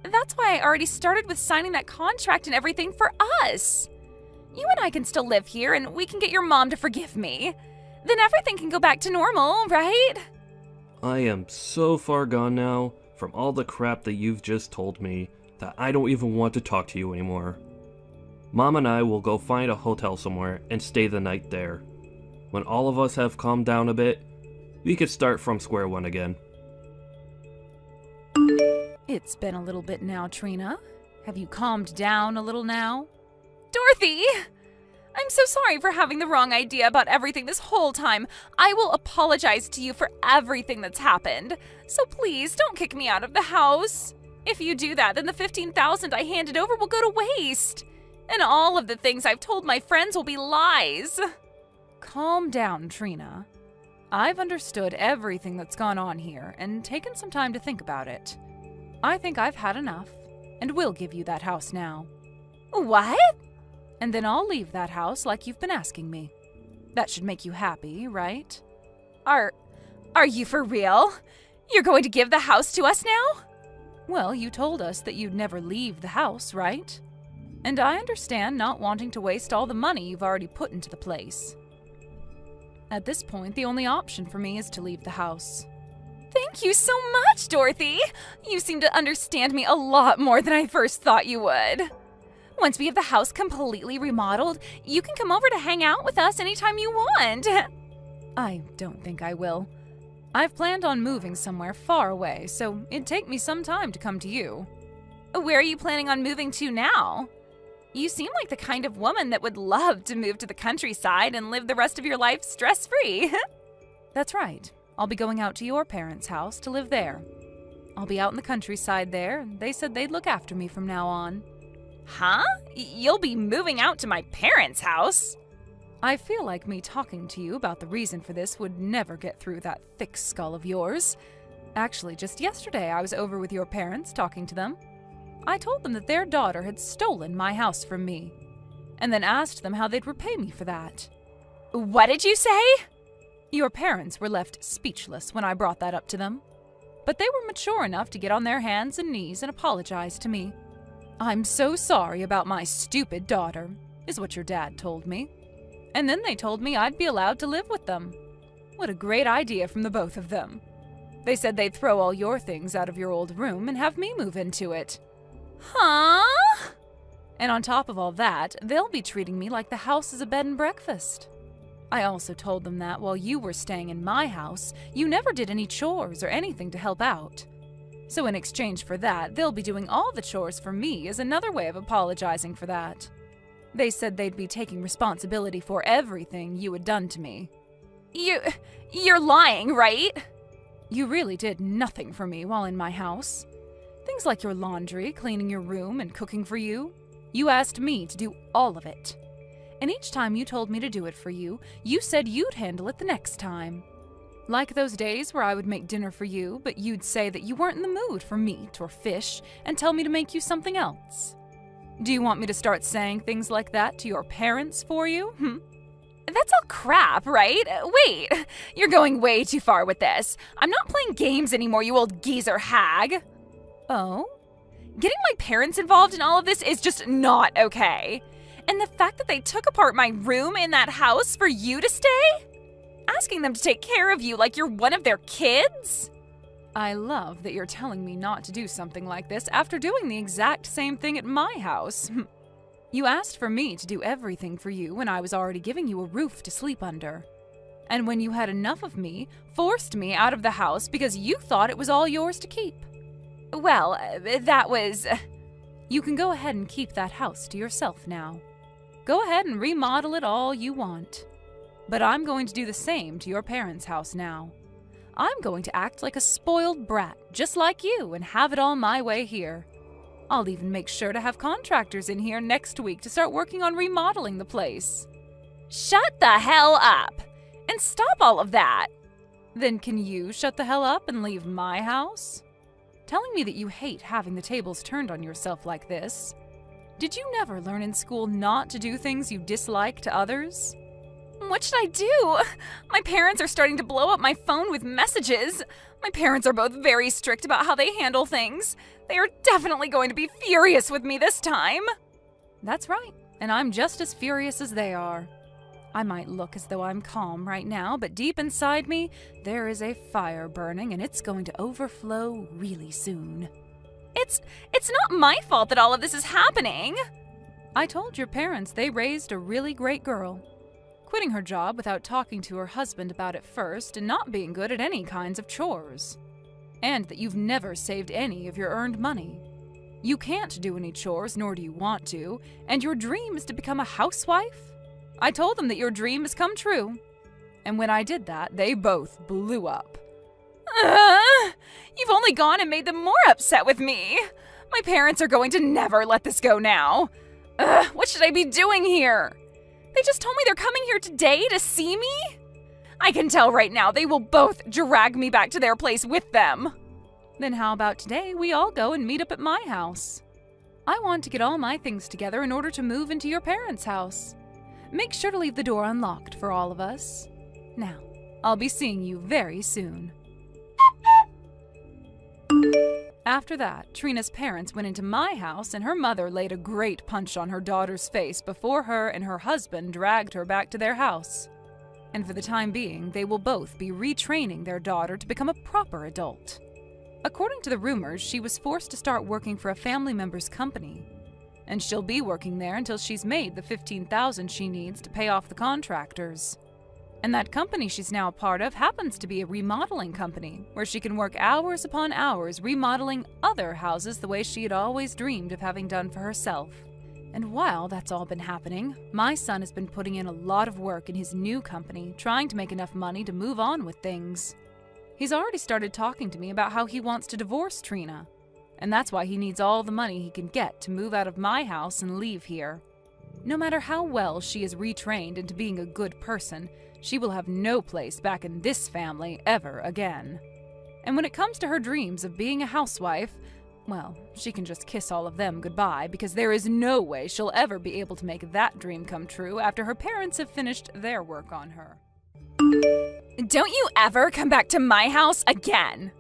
S1: That's why I already started with signing that contract and everything for us. You and I can still live here, and we can get your mom to forgive me. Then everything can go back to normal, right?
S2: I am so far gone now from all the crap that you've just told me that I don't even want to talk to you anymore. Mom and I will go find a hotel somewhere and stay the night there. When all of us have calmed down a bit, we could start from square one again.
S1: It's been a little bit now, Trina. Have you calmed down a little now? Dorothy! I'm so sorry for having the wrong idea about everything this whole time. I will apologize to you for everything that's happened. So please, don't kick me out of the house. If you do that, then the $15,000 I handed over will go to waste. And all of the things I've told my friends will be lies. Calm down, Trina. I've understood everything that's gone on here and taken some time to think about it. I think I've had enough, and will give you that house now. What? And then I'll leave that house like you've been asking me. That should make you happy, right?
S3: Are you for real? You're going to give the house to us now?
S1: Well, you told us that you'd never leave the house, right? And I understand not wanting to waste all the money you've already put into the place. At this point, the only option for me is to leave the house.
S3: Thank you so much, Dorothy. You seem to understand me a lot more than I first thought you would. Once we have the house completely remodeled, you can come over to hang out with us anytime you want.
S1: I don't think I will. I've planned on moving somewhere far away, so it'd take me some time to come to you.
S3: Where are you planning on moving to now? You seem like the kind of woman that would love to move to the countryside and live the rest of your life stress-free.
S1: That's right. I'll be going out to your parents' house to live there. I'll be out in the countryside there, and they said they'd look after me from now on.
S3: Huh? You'll be moving out to my parents' house?
S1: I feel like me talking to you about the reason for this would never get through that thick skull of yours. Actually, just yesterday I was over with your parents talking to them. I told them that their daughter had stolen my house from me, and then asked them how they'd repay me for that.
S3: What did you say?
S1: Your parents were left speechless when I brought that up to them, but they were mature enough to get on their hands and knees and apologize to me. I'm so sorry about my stupid daughter, is what your dad told me. And then they told me I'd be allowed to live with them. What a great idea from the both of them. They said they'd throw all your things out of your old room and have me move into it.
S3: Huh?
S1: And on top of all that, they'll be treating me like the house is a bed and breakfast. I also told them that while you were staying in my house, you never did any chores or anything to help out. So in exchange for that, they'll be doing all the chores for me as another way of apologizing for that. They said they'd be taking responsibility for everything you had done to me.
S3: You're lying, right?
S1: You really did nothing for me while in my house. Things like your laundry, cleaning your room, and cooking for you. You asked me to do all of it. And each time you told me to do it for you, you said you'd handle it the next time. Like those days where I would make dinner for you, but you'd say that you weren't in the mood for meat or fish and tell me to make you something else. Do you want me to start saying things like that to your parents for you?
S3: That's all crap, right? Wait, you're going way too far with this. I'm not playing games anymore, you old geezer hag.
S1: Oh?
S3: Getting my parents involved in all of this is just not okay. And the fact that they took apart my room in that house for you to stay? Asking them to take care of you like you're one of their kids?
S1: I love that you're telling me not to do something like this after doing the exact same thing at my house. You asked for me to do everything for you when I was already giving you a roof to sleep under. And when you had enough of me, forced me out of the house because you thought it was all yours to keep.
S3: Well, that was...
S1: You can go ahead and keep that house to yourself now. Go ahead and remodel it all you want. But I'm going to do the same to your parents' house now. I'm going to act like a spoiled brat, just like you, and have it all my way here. I'll even make sure to have contractors in here next week to start working on remodeling the place.
S3: Shut the hell up! And stop all of that!
S1: Then can you shut the hell up and leave my house? Telling me that you hate having the tables turned on yourself like this. Did you never learn in school not to do things you dislike to others?
S3: What should I do? My parents are starting to blow up my phone with messages. My parents are both very strict about how they handle things. They are definitely going to be furious with me this time.
S1: That's right, and I'm just as furious as they are. I might look as though I'm calm right now, but deep inside me, there is a fire burning and it's going to overflow really soon.
S3: It's not my fault that all of this is happening.
S1: I told your parents they raised a really great girl. Quitting her job without talking to her husband about it first and not being good at any kinds of chores. And that you've never saved any of your earned money. You can't do any chores, nor do you want to, and your dream is to become a housewife? I told them that your dream has come true. And when I did that, they both blew up.
S3: You've only gone and made them more upset with me. My parents are going to never let this go now. What should I be doing here? They just told me they're coming here today to see me? I can tell right now they will both drag me back to their place with them.
S1: Then how about today we all go and meet up at my house? I want to get all my things together in order to move into your parents' house. Make sure to leave the door unlocked for all of us. Now, I'll be seeing you very soon. After that, Trina's parents went into my house and her mother laid a great punch on her daughter's face before her and her husband dragged her back to their house. And for the time being, they will both be retraining their daughter to become a proper adult. According to the rumors, she was forced to start working for a family member's company. And she'll be working there until she's made the $15,000 she needs to pay off the contractors. And that company she's now a part of happens to be a remodeling company, where she can work hours upon hours remodeling other houses the way she had always dreamed of having done for herself. And while that's all been happening, my son has been putting in a lot of work in his new company, trying to make enough money to move on with things. He's already started talking to me about how he wants to divorce Trina, and that's why he needs all the money he can get to move out of my house and leave here. No matter how well she is retrained into being a good person, she will have no place back in this family ever again. And when it comes to her dreams of being a housewife, well, she can just kiss all of them goodbye, because there is no way she'll ever be able to make that dream come true after her parents have finished their work on her.
S3: Don't you ever come back to my house again!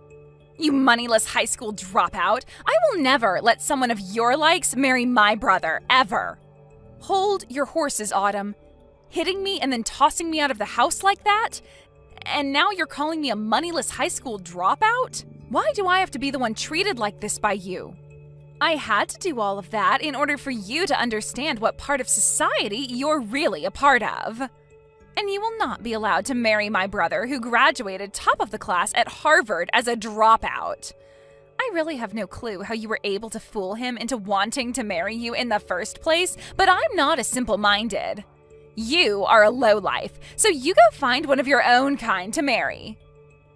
S3: You moneyless high school dropout! I will never let someone of your likes marry my brother, ever! Hold your horses, Autumn. Hitting me and then tossing me out of the house like that? And now you're calling me a moneyless high school dropout? Why do I have to be the one treated like this by you? I had to do all of that in order for you to understand what part of society you're really a part of. And you will not be allowed to marry my brother, who graduated top of the class at Harvard as a dropout. I really have no clue how you were able to fool him into wanting to marry you in the first place, but I'm not as simple-minded. You are a lowlife, so you go find one of your own kind to marry.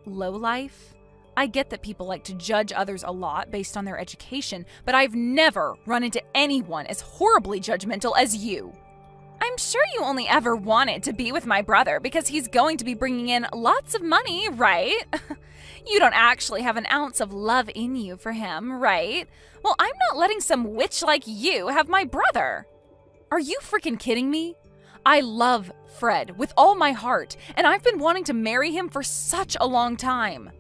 S1: Lowlife? I get that people like to judge others a lot based on their education, but I've never run into anyone as horribly judgmental as you.
S3: I'm sure you only ever wanted to be with my brother because he's going to be bringing in lots of money, right? You don't actually have an ounce of love in you for him, right? Well, I'm not letting some witch like you have my brother.
S1: Are you freaking kidding me? I love Fred with all my heart, and I've been wanting to marry him for such a long time.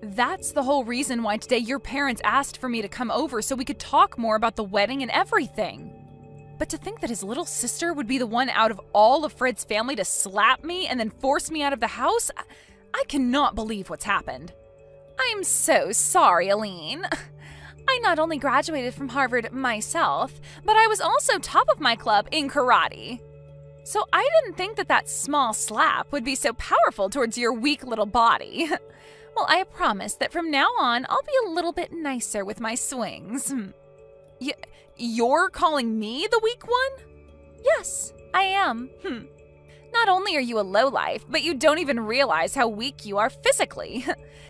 S1: That's the whole reason why today your parents asked for me to come over so we could talk more about the wedding and everything. But to think that his little sister would be the one out of all of Fred's family to slap me and then force me out of the house, I cannot believe what's happened.
S3: I'm so sorry, Aline. I not only graduated from Harvard myself, but I was also top of my club in karate. So I didn't think that small slap would be so powerful towards your weak little body. Well, I promise that from now on, I'll be a little bit nicer with my swings.
S1: You're calling me the weak one?
S3: Yes, I am. Not only are you a lowlife, but you don't even realize how weak you are physically.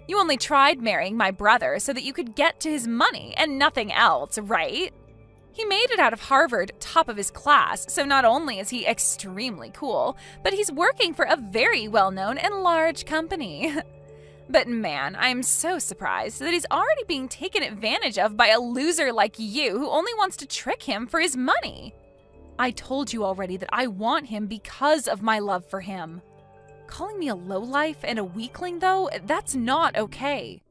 S3: You only tried marrying my brother so that you could get to his money and nothing else, right? He made it out of Harvard top of his class, so not only is he extremely cool, but he's working for a very well-known and large company. But man, I'm so surprised that he's already being taken advantage of by a loser like you who only wants to trick him for his money.
S1: I told you already that I want him because of my love for him. Calling me a lowlife and a weakling, though, that's not okay.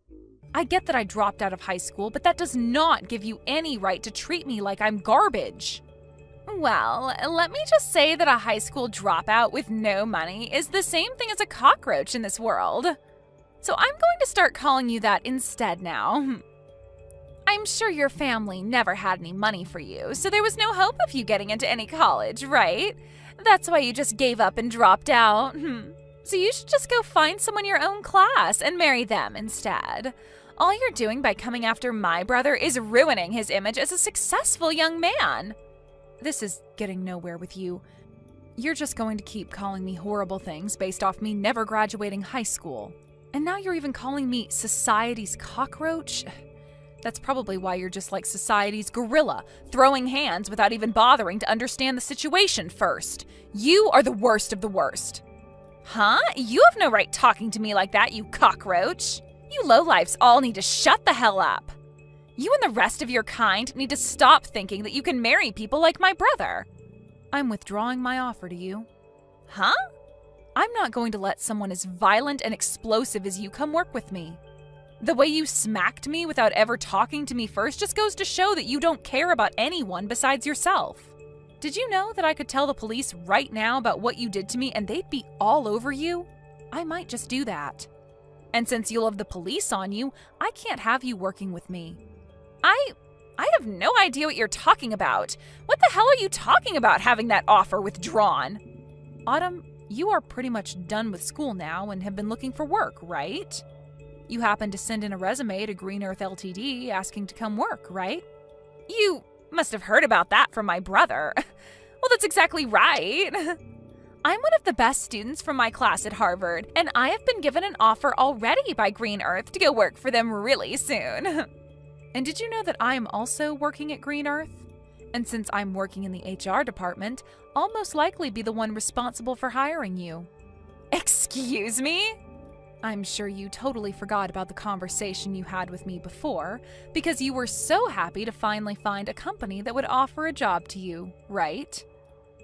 S1: I get that I dropped out of high school, but that does not give you any right to treat me like I'm garbage.
S3: Well, let me just say that a high school dropout with no money is the same thing as a cockroach in this world. So I'm going to start calling you that instead now. I'm sure your family never had any money for you, so there was no hope of you getting into any college, right? That's why you just gave up and dropped out. So you should just go find someone your own class and marry them instead. All you're doing by coming after my brother is ruining his image as a successful young man.
S1: This is getting nowhere with you. You're just going to keep calling me horrible things based off me never graduating high school. And now you're even calling me society's cockroach? That's probably why you're just like society's gorilla, throwing hands without even bothering to understand the situation first. You are the worst of the worst.
S3: Huh? You have no right talking to me like that, you cockroach. You lowlifes all need to shut the hell up. You and the rest of your kind need to stop thinking that you can marry people like my brother.
S1: I'm withdrawing my offer to you.
S3: Huh?
S1: I'm not going to let someone as violent and explosive as you come work with me.
S3: The way you smacked me without ever talking to me first just goes to show that you don't care about anyone besides yourself.
S1: Did you know that I could tell the police right now about what you did to me and they'd be all over you? I might just do that. And since you'll have the police on you, I can't have you working with me.
S3: I have no idea what you're talking about. What the hell are you talking about having that offer withdrawn?
S1: Autumn, you are pretty much done with school now and have been looking for work, right? You happened to send in a resume to Green Earth Ltd. Asking to come work, right?
S3: You must have heard about that from my brother. Well, that's exactly right. I'm one of the best students from my class at Harvard, and I have been given an offer already by Green Earth to go work for them really soon.
S1: And did you know that I am also working at Green Earth? And since I'm working in the HR department, I'll most likely be the one responsible for hiring you.
S3: Excuse me?
S1: I'm sure you totally forgot about the conversation you had with me before, because you were so happy to finally find a company that would offer a job to you, right?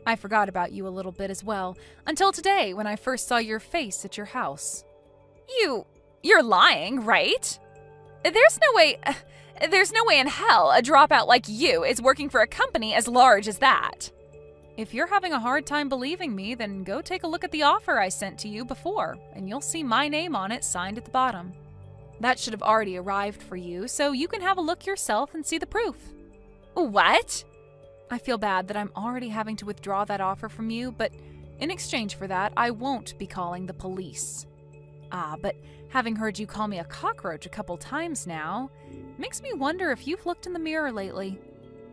S1: I forgot about you a little bit as well, until today when I first saw your face at your house.
S3: You're lying, right? There's no way in hell a dropout like you is working for a company as large as that.
S1: If you're having a hard time believing me, then go take a look at the offer I sent to you before, and you'll see my name on it signed at the bottom. That should have already arrived for you, so you can have a look yourself and see the proof.
S3: What?
S1: I feel bad that I'm already having to withdraw that offer from you, but in exchange for that, I won't be calling the police. But having heard you call me a cockroach a couple times now, makes me wonder if you've looked in the mirror lately.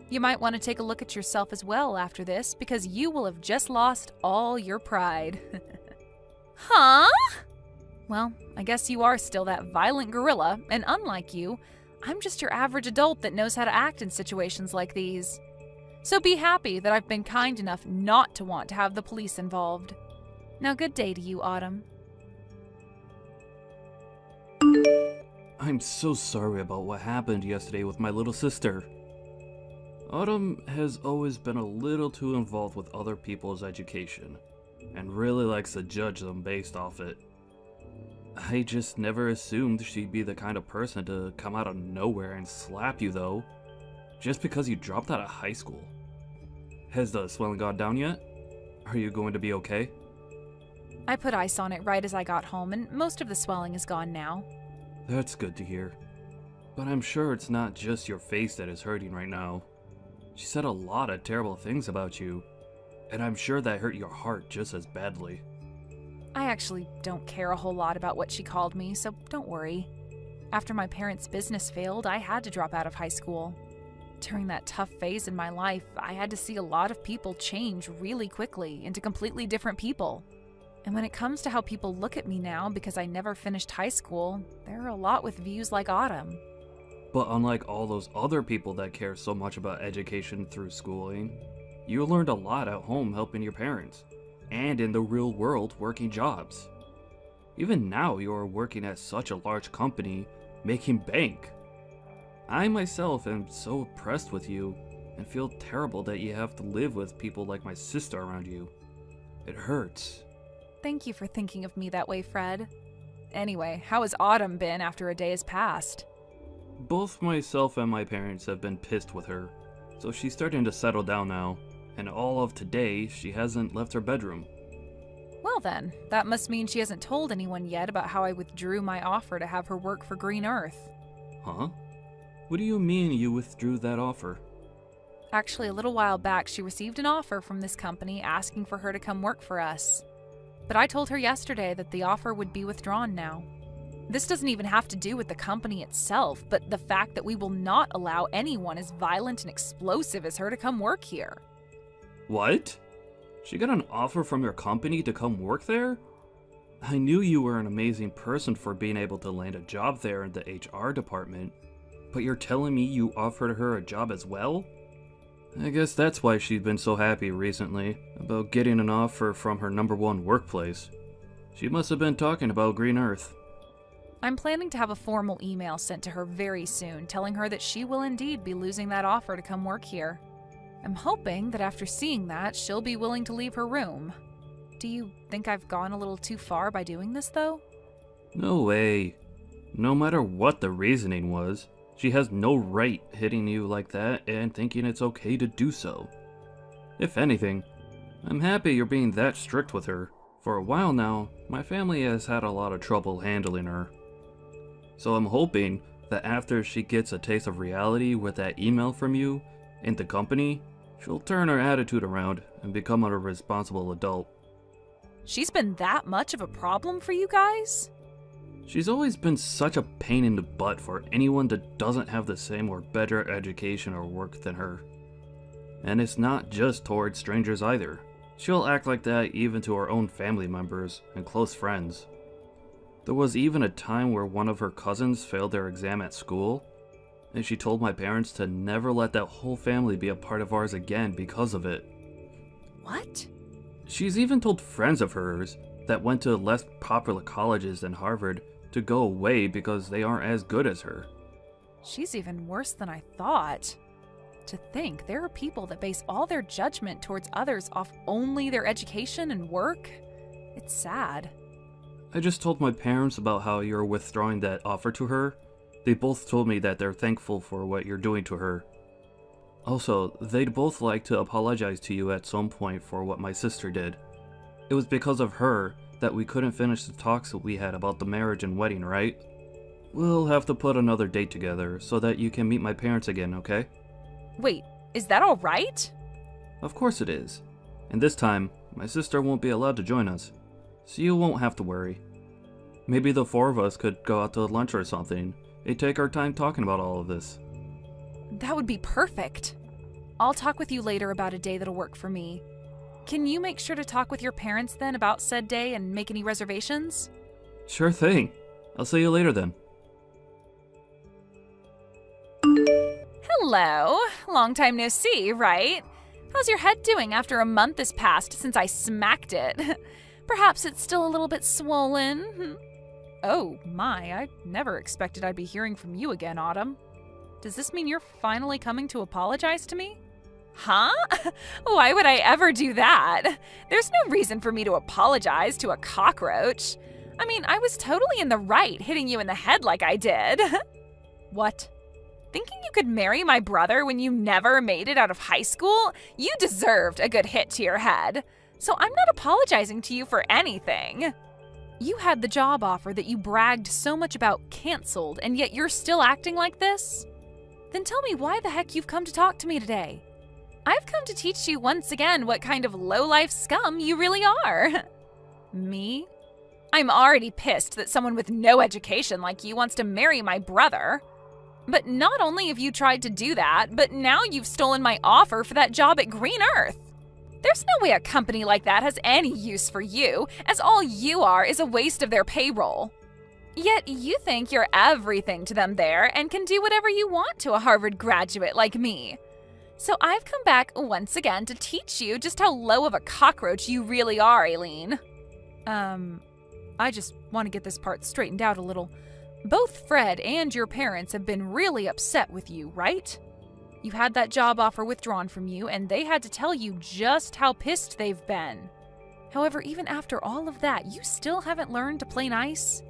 S1: You might want to take a look at yourself as well after this, because you will have just lost all your pride.
S3: Huh?
S1: Well, I guess you are still that violent gorilla, and unlike you, I'm just your average adult that knows how to act in situations like these. So be happy that I've been kind enough not to want to have the police involved. Now, good day to you, Autumn.
S2: I'm so sorry about what happened yesterday with my little sister. Autumn has always been a little too involved with other people's education, and really likes to judge them based off it. I just never assumed she'd be the kind of person to come out of nowhere and slap you though, just because you dropped out of high school. Has the swelling gone down yet? Are you going to be okay?
S1: I put ice on it right as I got home, and most of the swelling is gone now.
S2: That's good to hear. But I'm sure it's not just your face that is hurting right now. She said a lot of terrible things about you, and I'm sure that hurt your heart just as badly.
S1: I actually don't care a whole lot about what she called me, so don't worry. After my parents' business failed, I had to drop out of high school. During that tough phase in my life, I had to see a lot of people change really quickly into completely different people. And when it comes to how people look at me now because I never finished high school, there are a lot with views like Autumn.
S2: But unlike all those other people that care so much about education through schooling, you learned a lot at home helping your parents, and in the real world working jobs. Even now you are working at such a large company, making bank. I myself am so impressed with you, and feel terrible that you have to live with people like my sister around you. It hurts.
S1: Thank you for thinking of me that way, Fred. Anyway, how has Autumn been after a day has passed?
S2: Both myself and my parents have been pissed with her, so she's starting to settle down now, and all of today she hasn't left her bedroom.
S1: Well then, that must mean she hasn't told anyone yet about how I withdrew my offer to have her work for Green Earth.
S2: Huh? What do you mean you withdrew that offer?
S1: Actually, a little while back she received an offer from this company asking for her to come work for us. But I told her yesterday that the offer would be withdrawn now. This doesn't even have to do with the company itself, but the fact that we will not allow anyone as violent and explosive as her to come work here.
S2: What? She got an offer from your company to come work there? I knew you were an amazing person for being able to land a job there in the HR department, but you're telling me you offered her a job as well? I guess that's why she's been so happy recently about getting an offer from her #1 workplace. She must have been talking about Green Earth.
S1: I'm planning to have a formal email sent to her very soon telling her that she will indeed be losing that offer to come work here. I'm hoping that after seeing that, she'll be willing to leave her room. Do you think I've gone a little too far by doing this, though?
S2: No way. No matter what the reasoning was, she has no right hitting you like that and thinking it's okay to do so. If anything, I'm happy you're being that strict with her. For a while now, my family has had a lot of trouble handling her. So I'm hoping that after she gets a taste of reality with that email from you and the company, she'll turn her attitude around and become a responsible adult.
S1: She's been that much of a problem for you guys?
S2: She's always been such a pain in the butt for anyone that doesn't have the same or better education or work than her. And it's not just towards strangers either. She'll act like that even to her own family members and close friends. There was even a time where one of her cousins failed their exam at school, and she told my parents to never let that whole family be a part of ours again because of it.
S1: What?
S2: She's even told friends of hers that went to less popular colleges than Harvard to go away because they aren't as good as her.
S1: She's even worse than I thought. To think there are people that base all their judgment towards others off only their education and work. It's sad.
S2: I just told my parents about how you're withdrawing that offer to her. They both told me that they're thankful for what you're doing to her. Also, they'd both like to apologize to you at some point for what my sister did. It was because of her that we couldn't finish the talks that we had about the marriage and wedding, right? We'll have to put another date together so that you can meet my parents again, okay?
S1: Wait, is that all right?
S2: Of course it is. And this time, my sister won't be allowed to join us, so you won't have to worry. Maybe the four of us could go out to lunch or something and take our time talking about all of this.
S1: That would be perfect. I'll talk with you later about a day that'll work for me. Can you make sure to talk with your parents then about said day and make any reservations?
S2: Sure thing. I'll see you later then.
S1: Hello. Long time no see, right? How's your head doing after a month has passed since I smacked it? Perhaps it's still a little bit swollen. Oh my, I never expected I'd be hearing from you again, Autumn. Does this mean you're finally coming to apologize to me? Huh? Why would I ever do that? There's no reason for me to apologize to a cockroach. I mean, I was totally in the right hitting you in the head like I did. What? Thinking you could marry my brother when you never made it out of high school? You deserved a good hit to your head. So I'm not apologizing to you for anything. You had the job offer that you bragged so much about canceled, and yet you're still acting like this? Then tell me why the heck you've come to talk to me today. I've come to teach you once again what kind of low-life scum you really are. Me? I'm already pissed that someone with no education like you wants to marry my brother. But not only have you tried to do that, but now you've stolen my offer for that job at Green Earth. There's no way a company like that has any use for you, as all you are is a waste of their payroll. Yet you think you're everything to them there and can do whatever you want to a Harvard graduate like me. So I've come back once again to teach you just how low of a cockroach you really are, Aileen. I just want to get this part straightened out a little. Both Fred and your parents have been really upset with you, right? You had that job offer withdrawn from you, and they had to tell you just how pissed they've been. However, even after all of that, you still haven't learned to play nice?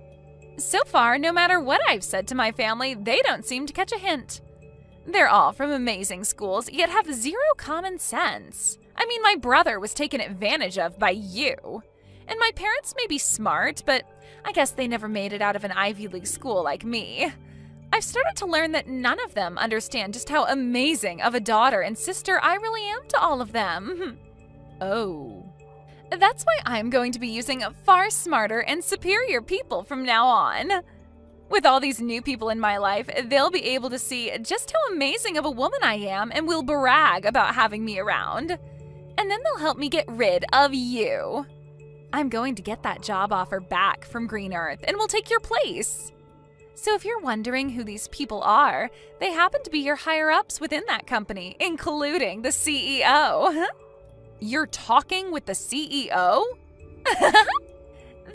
S1: So far, no matter what I've said to my family, they don't seem to catch a hint. They're all from amazing schools, yet have zero common sense. I mean, my brother was taken advantage of by you. And my parents may be smart, but I guess they never made it out of an Ivy League school like me. I've started to learn that none of them understand just how amazing of a daughter and sister I really am to all of them. Oh. That's why I'm going to be using far smarter and superior people from now on. With all these new people in my life, they'll be able to see just how amazing of a woman I am and will brag about having me around. And then they'll help me get rid of you. I'm going to get that job offer back from Green Earth and will take your place. So if you're wondering who these people are, they happen to be your higher-ups within that company, including the CEO. You're talking with the CEO?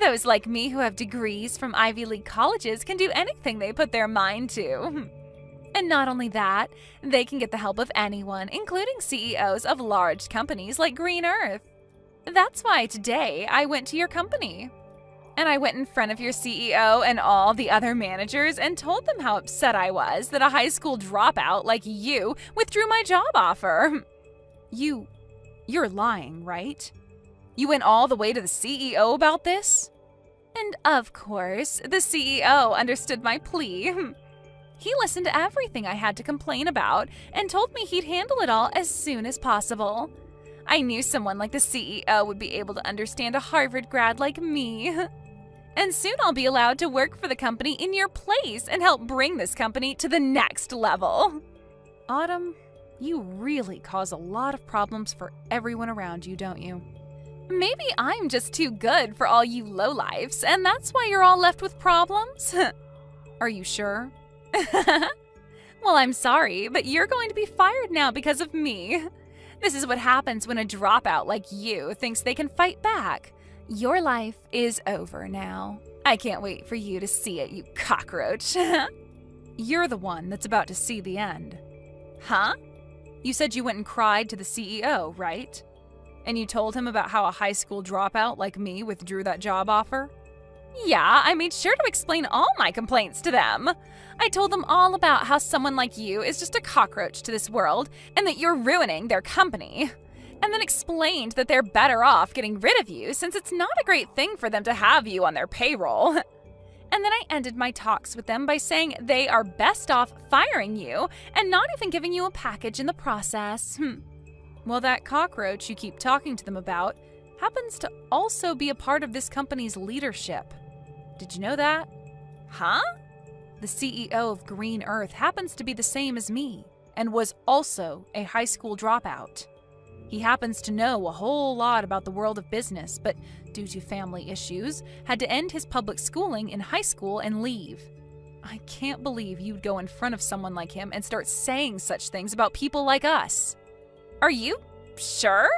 S1: Those like me who have degrees from Ivy League colleges can do anything they put their mind to. And not only that, they can get the help of anyone, including CEOs of large companies like Green Earth. That's why today I went to your company. And I went in front of your CEO and all the other managers and told them how upset I was that a high school dropout like you withdrew my job offer. You're lying, right? You went all the way to the CEO about this? And of course, the CEO understood my plea. He listened to everything I had to complain about and told me he'd handle it all as soon as possible. I knew someone like the CEO would be able to understand a Harvard grad like me. And soon I'll be allowed to work for the company in your place and help bring this company to the next level. Autumn, you really cause a lot of problems for everyone around you, don't you? Maybe I'm just too good for all you lowlifes, and that's why you're all left with problems? Are you sure? Well, I'm sorry, but you're going to be fired now because of me. This is what happens when a dropout like you thinks they can fight back. Your life is over now. I can't wait for you to see it, you cockroach. You're the one that's about to see the end. Huh? You said you went and cried to the CEO, right? And you told him about how a high school dropout like me withdrew that job offer? Yeah, I made sure to explain all my complaints to them. I told them all about how someone like you is just a cockroach to this world and that you're ruining their company. And then explained that they're better off getting rid of you since it's not a great thing for them to have you on their payroll. And then I ended my talks with them by saying they are best off firing you and not even giving you a package in the process. Well, that cockroach you keep talking to them about happens to also be a part of this company's leadership. Did you know that? Huh? The CEO of Green Earth happens to be the same as me and was also a high school dropout. He happens to know a whole lot about the world of business, but due to family issues, had to end his public schooling in high school and leave. I can't believe you'd go in front of someone like him and start saying such things about people like us. Are you sure?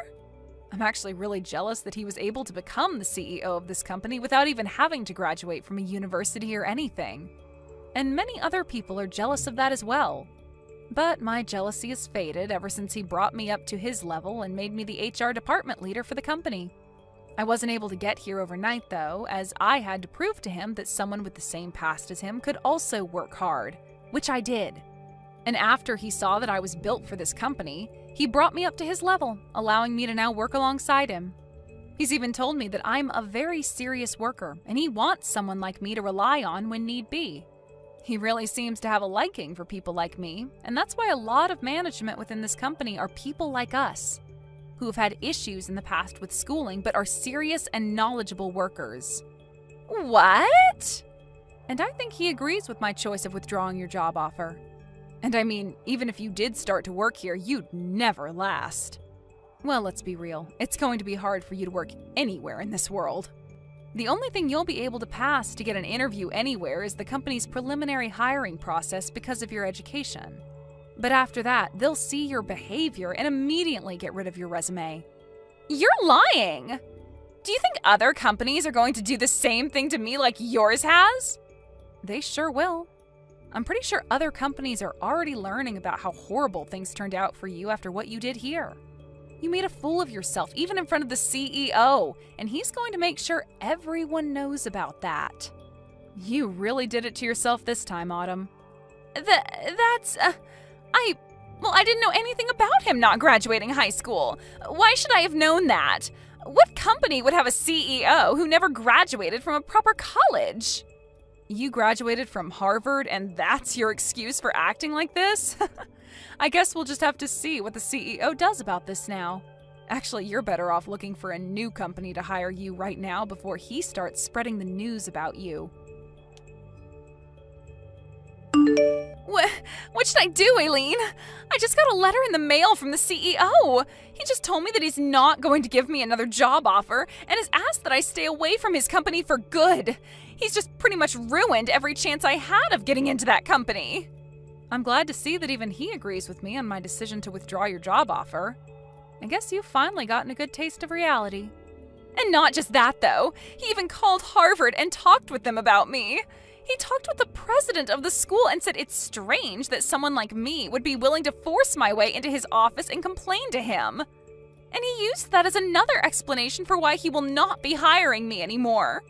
S1: I'm actually really jealous that he was able to become the CEO of this company without even having to graduate from a university or anything. And many other people are jealous of that as well. But my jealousy has faded ever since he brought me up to his level and made me the HR department leader for the company. I wasn't able to get here overnight, though, as I had to prove to him that someone with the same past as him could also work hard, which I did. And after he saw that I was built for this company, he brought me up to his level, allowing me to now work alongside him. He's even told me that I'm a very serious worker, and he wants someone like me to rely on when need be. He really seems to have a liking for people like me, and that's why a lot of management within this company are people like us, who have had issues in the past with schooling but are serious and knowledgeable workers. What? And I think he agrees with my choice of withdrawing your job offer. And I mean, even if you did start to work here, you'd never last. Well, let's be real. It's going to be hard for you to work anywhere in this world. The only thing you'll be able to pass to get an interview anywhere is the company's preliminary hiring process because of your education. But after that, they'll see your behavior and immediately get rid of your resume. You're lying! Do you think other companies are going to do the same thing to me like yours has? They sure will. I'm pretty sure other companies are already learning about how horrible things turned out for you after what you did here. You made a fool of yourself, even in front of the CEO, and he's going to make sure everyone knows about that. You really did it to yourself this time, Autumn. I didn't know anything about him not graduating high school. Why should I have known that? What company would have a CEO who never graduated from a proper college? You graduated from Harvard, and that's your excuse for acting like this? I guess we'll just have to see what the CEO does about this now. Actually, you're better off looking for a new company to hire you right now before he starts spreading the news about you. What should I do, Aileen? I just got a letter in the mail from the CEO. He just told me that he's not going to give me another job offer and has asked that I stay away from his company for good. He's just pretty much ruined every chance I had of getting into that company. I'm glad to see that even he agrees with me on my decision to withdraw your job offer. I guess you've finally gotten a good taste of reality.
S3: And not just that, though. He even called Harvard and talked with them about me. He talked with the president of the school and said it's strange that someone like me would be willing to force my way into his office and complain to him. And he used that as another explanation for why he will not be hiring me anymore.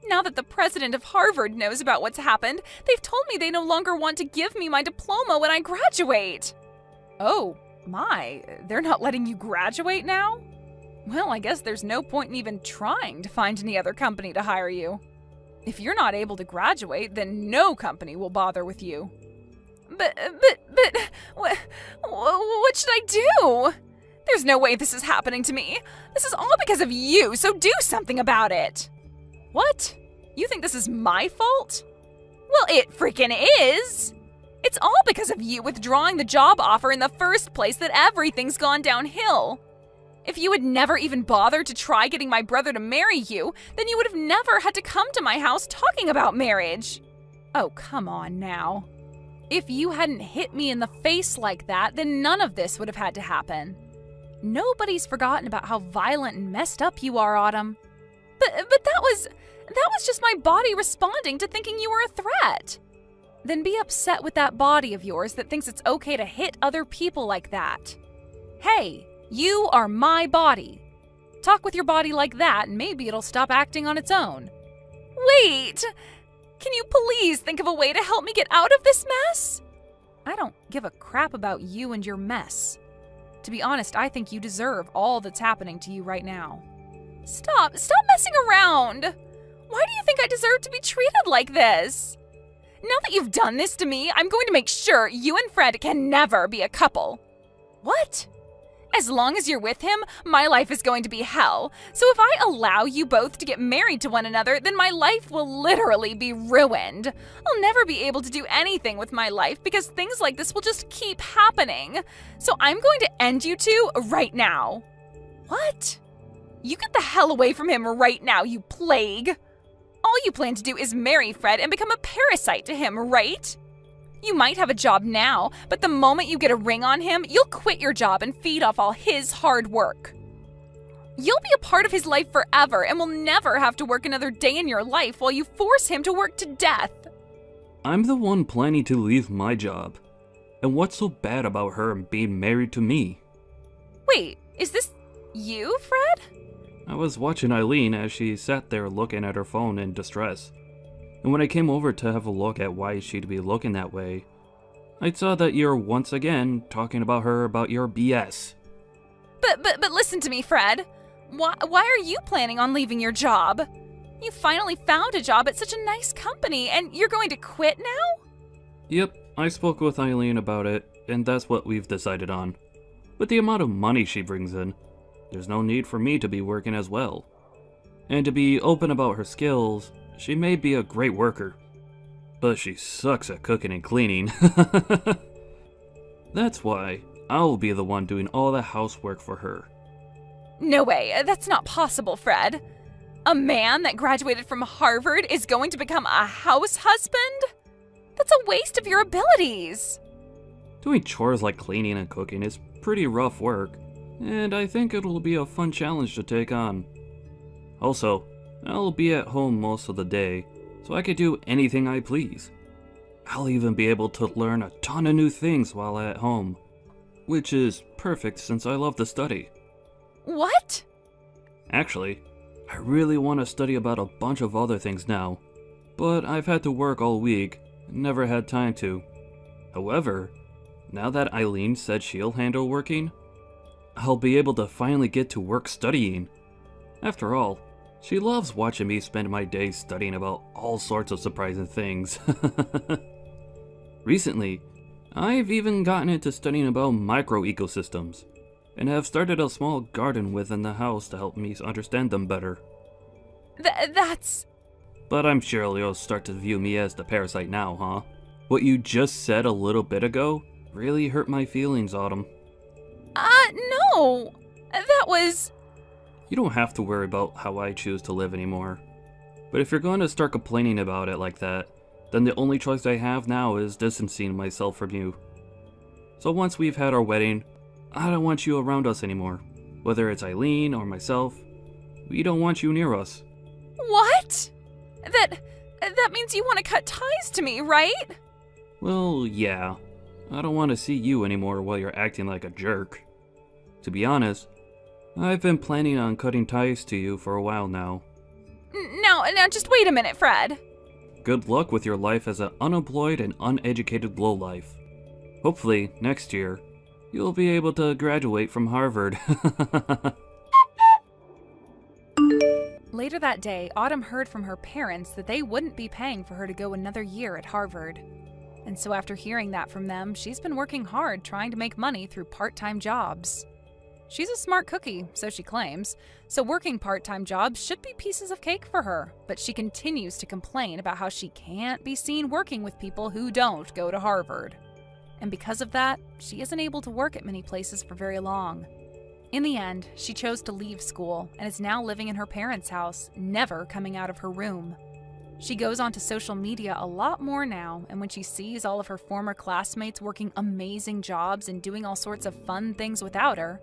S3: Now that the president of Harvard knows about what's happened, they've told me they no longer want to give me my diploma when I graduate. Oh, my, they're not letting you graduate now? Well, I guess there's no point in even trying to find any other company to hire you. If you're not able to graduate, then no company will bother with you. But, what should I do? There's no way this is happening to me. This is all because of you, so do something about it. What? You think this is my fault? Well, it freaking is! It's all because of you withdrawing the job offer in the first place that everything's gone downhill. If you had never even bothered to try getting my brother to marry you, then you would have never had to come to my house talking about marriage. Oh, come on now. If you hadn't hit me in the face like that, then none of this would have had to happen. Nobody's forgotten about how violent and messed up you are, Autumn. But that was just my body responding to thinking you were a threat. Then be upset with that body of yours that thinks it's okay to hit other people like that. Hey, you are my body. Talk with your body like that and maybe it'll stop acting on its own. Wait! Can you please think of a way to help me get out of this mess? I don't give a crap about you and your mess. To be honest, I think you deserve all that's happening to you right now. Stop messing around! Why do you think I deserve to be treated like this? Now that you've done this to me, I'm going to make sure you and Fred can never be a couple. What? As long as you're with him, my life is going to be hell. So if I allow you both to get married to one another, then my life will literally be ruined. I'll never be able to do anything with my life because things like this will just keep happening. So I'm going to end you two right now. What? You get the hell away from him right now, you plague. All you plan to do is marry Fred and become a parasite to him, right? You might have a job now, but the moment you get a ring on him, you'll quit your job and feed off all his hard work. You'll be a part of his life forever and will never have to work another day in your life while you force him to work to death.
S2: I'm the one planning to leave my job. And what's so bad about her being married to me?
S3: Wait, is this you, Fred?
S2: I was watching Eileen as she sat there looking at her phone in distress. And when I came over to have a look at why she'd be looking that way, I saw that you're once again talking about her about your BS.
S3: But listen to me, Fred. Why are you planning on leaving your job? You finally found a job at such a nice company, and you're going to quit now?
S2: Yep, I spoke with Eileen about it, and that's what we've decided on. With the amount of money she brings in, there's no need for me to be working as well. And to be open about her skills, she may be a great worker, but she sucks at cooking and cleaning. That's why I'll be the one doing all the housework for her.
S3: No way, that's not possible, Fred. A man that graduated from Harvard is going to become a house husband? That's a waste of your abilities.
S2: Doing chores like cleaning and cooking is pretty rough work, and I think it'll be a fun challenge to take on. Also, I'll be at home most of the day, so I can do anything I please. I'll even be able to learn a ton of new things while at home, which is perfect since I love to study.
S3: What?
S2: Actually, I really want to study about a bunch of other things now, but I've had to work all week and never had time to. However, now that Eileen said she'll handle working, I'll be able to finally get to work studying. After all, she loves watching me spend my days studying about all sorts of surprising things. Recently, I've even gotten into studying about microecosystems, and have started a small garden within the house to help me understand them better.
S3: That's...
S2: But I'm sure you'll start to view me as the parasite now, huh? What you just said a little bit ago really hurt my feelings, Autumn.
S3: No. That was...
S2: You don't have to worry about how I choose to live anymore. But if you're going to start complaining about it like that, then the only choice I have now is distancing myself from you. So once we've had our wedding, I don't want you around us anymore, whether it's Eileen or myself. We don't want you near us.
S3: What? That means you want to cut ties to me, right?
S2: Well, yeah. I don't want to see you anymore while you're acting like a jerk. To be honest, I've been planning on cutting ties to you for a while now.
S3: Now, just wait a minute, Fred.
S2: Good luck with your life as an unemployed and uneducated lowlife. Hopefully, next year, you'll be able to graduate from Harvard.
S1: Later that day, Autumn heard from her parents that they wouldn't be paying for her to go another year at Harvard. And so after hearing that from them, she's been working hard trying to make money through part-time jobs. She's a smart cookie, so she claims, so working part-time jobs should be pieces of cake for her, but she continues to complain about how she can't be seen working with people who don't go to Harvard. And because of that, she isn't able to work at many places for very long. In the end, she chose to leave school and is now living in her parents' house, never coming out of her room. She goes onto social media a lot more now, and when she sees all of her former classmates working amazing jobs and doing all sorts of fun things without her,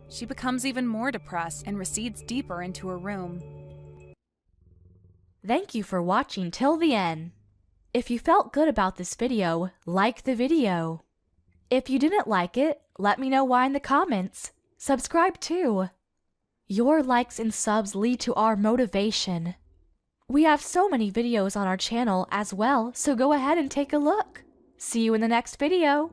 S1: she becomes even more depressed and recedes deeper into her room.
S4: Thank you for watching till the end. If you felt good about this video, like the video. If you didn't like it, let me know why in the comments. Subscribe too. Your likes and subs lead to our motivation. We have so many videos on our channel as well, so go ahead and take a look. See you in the next video.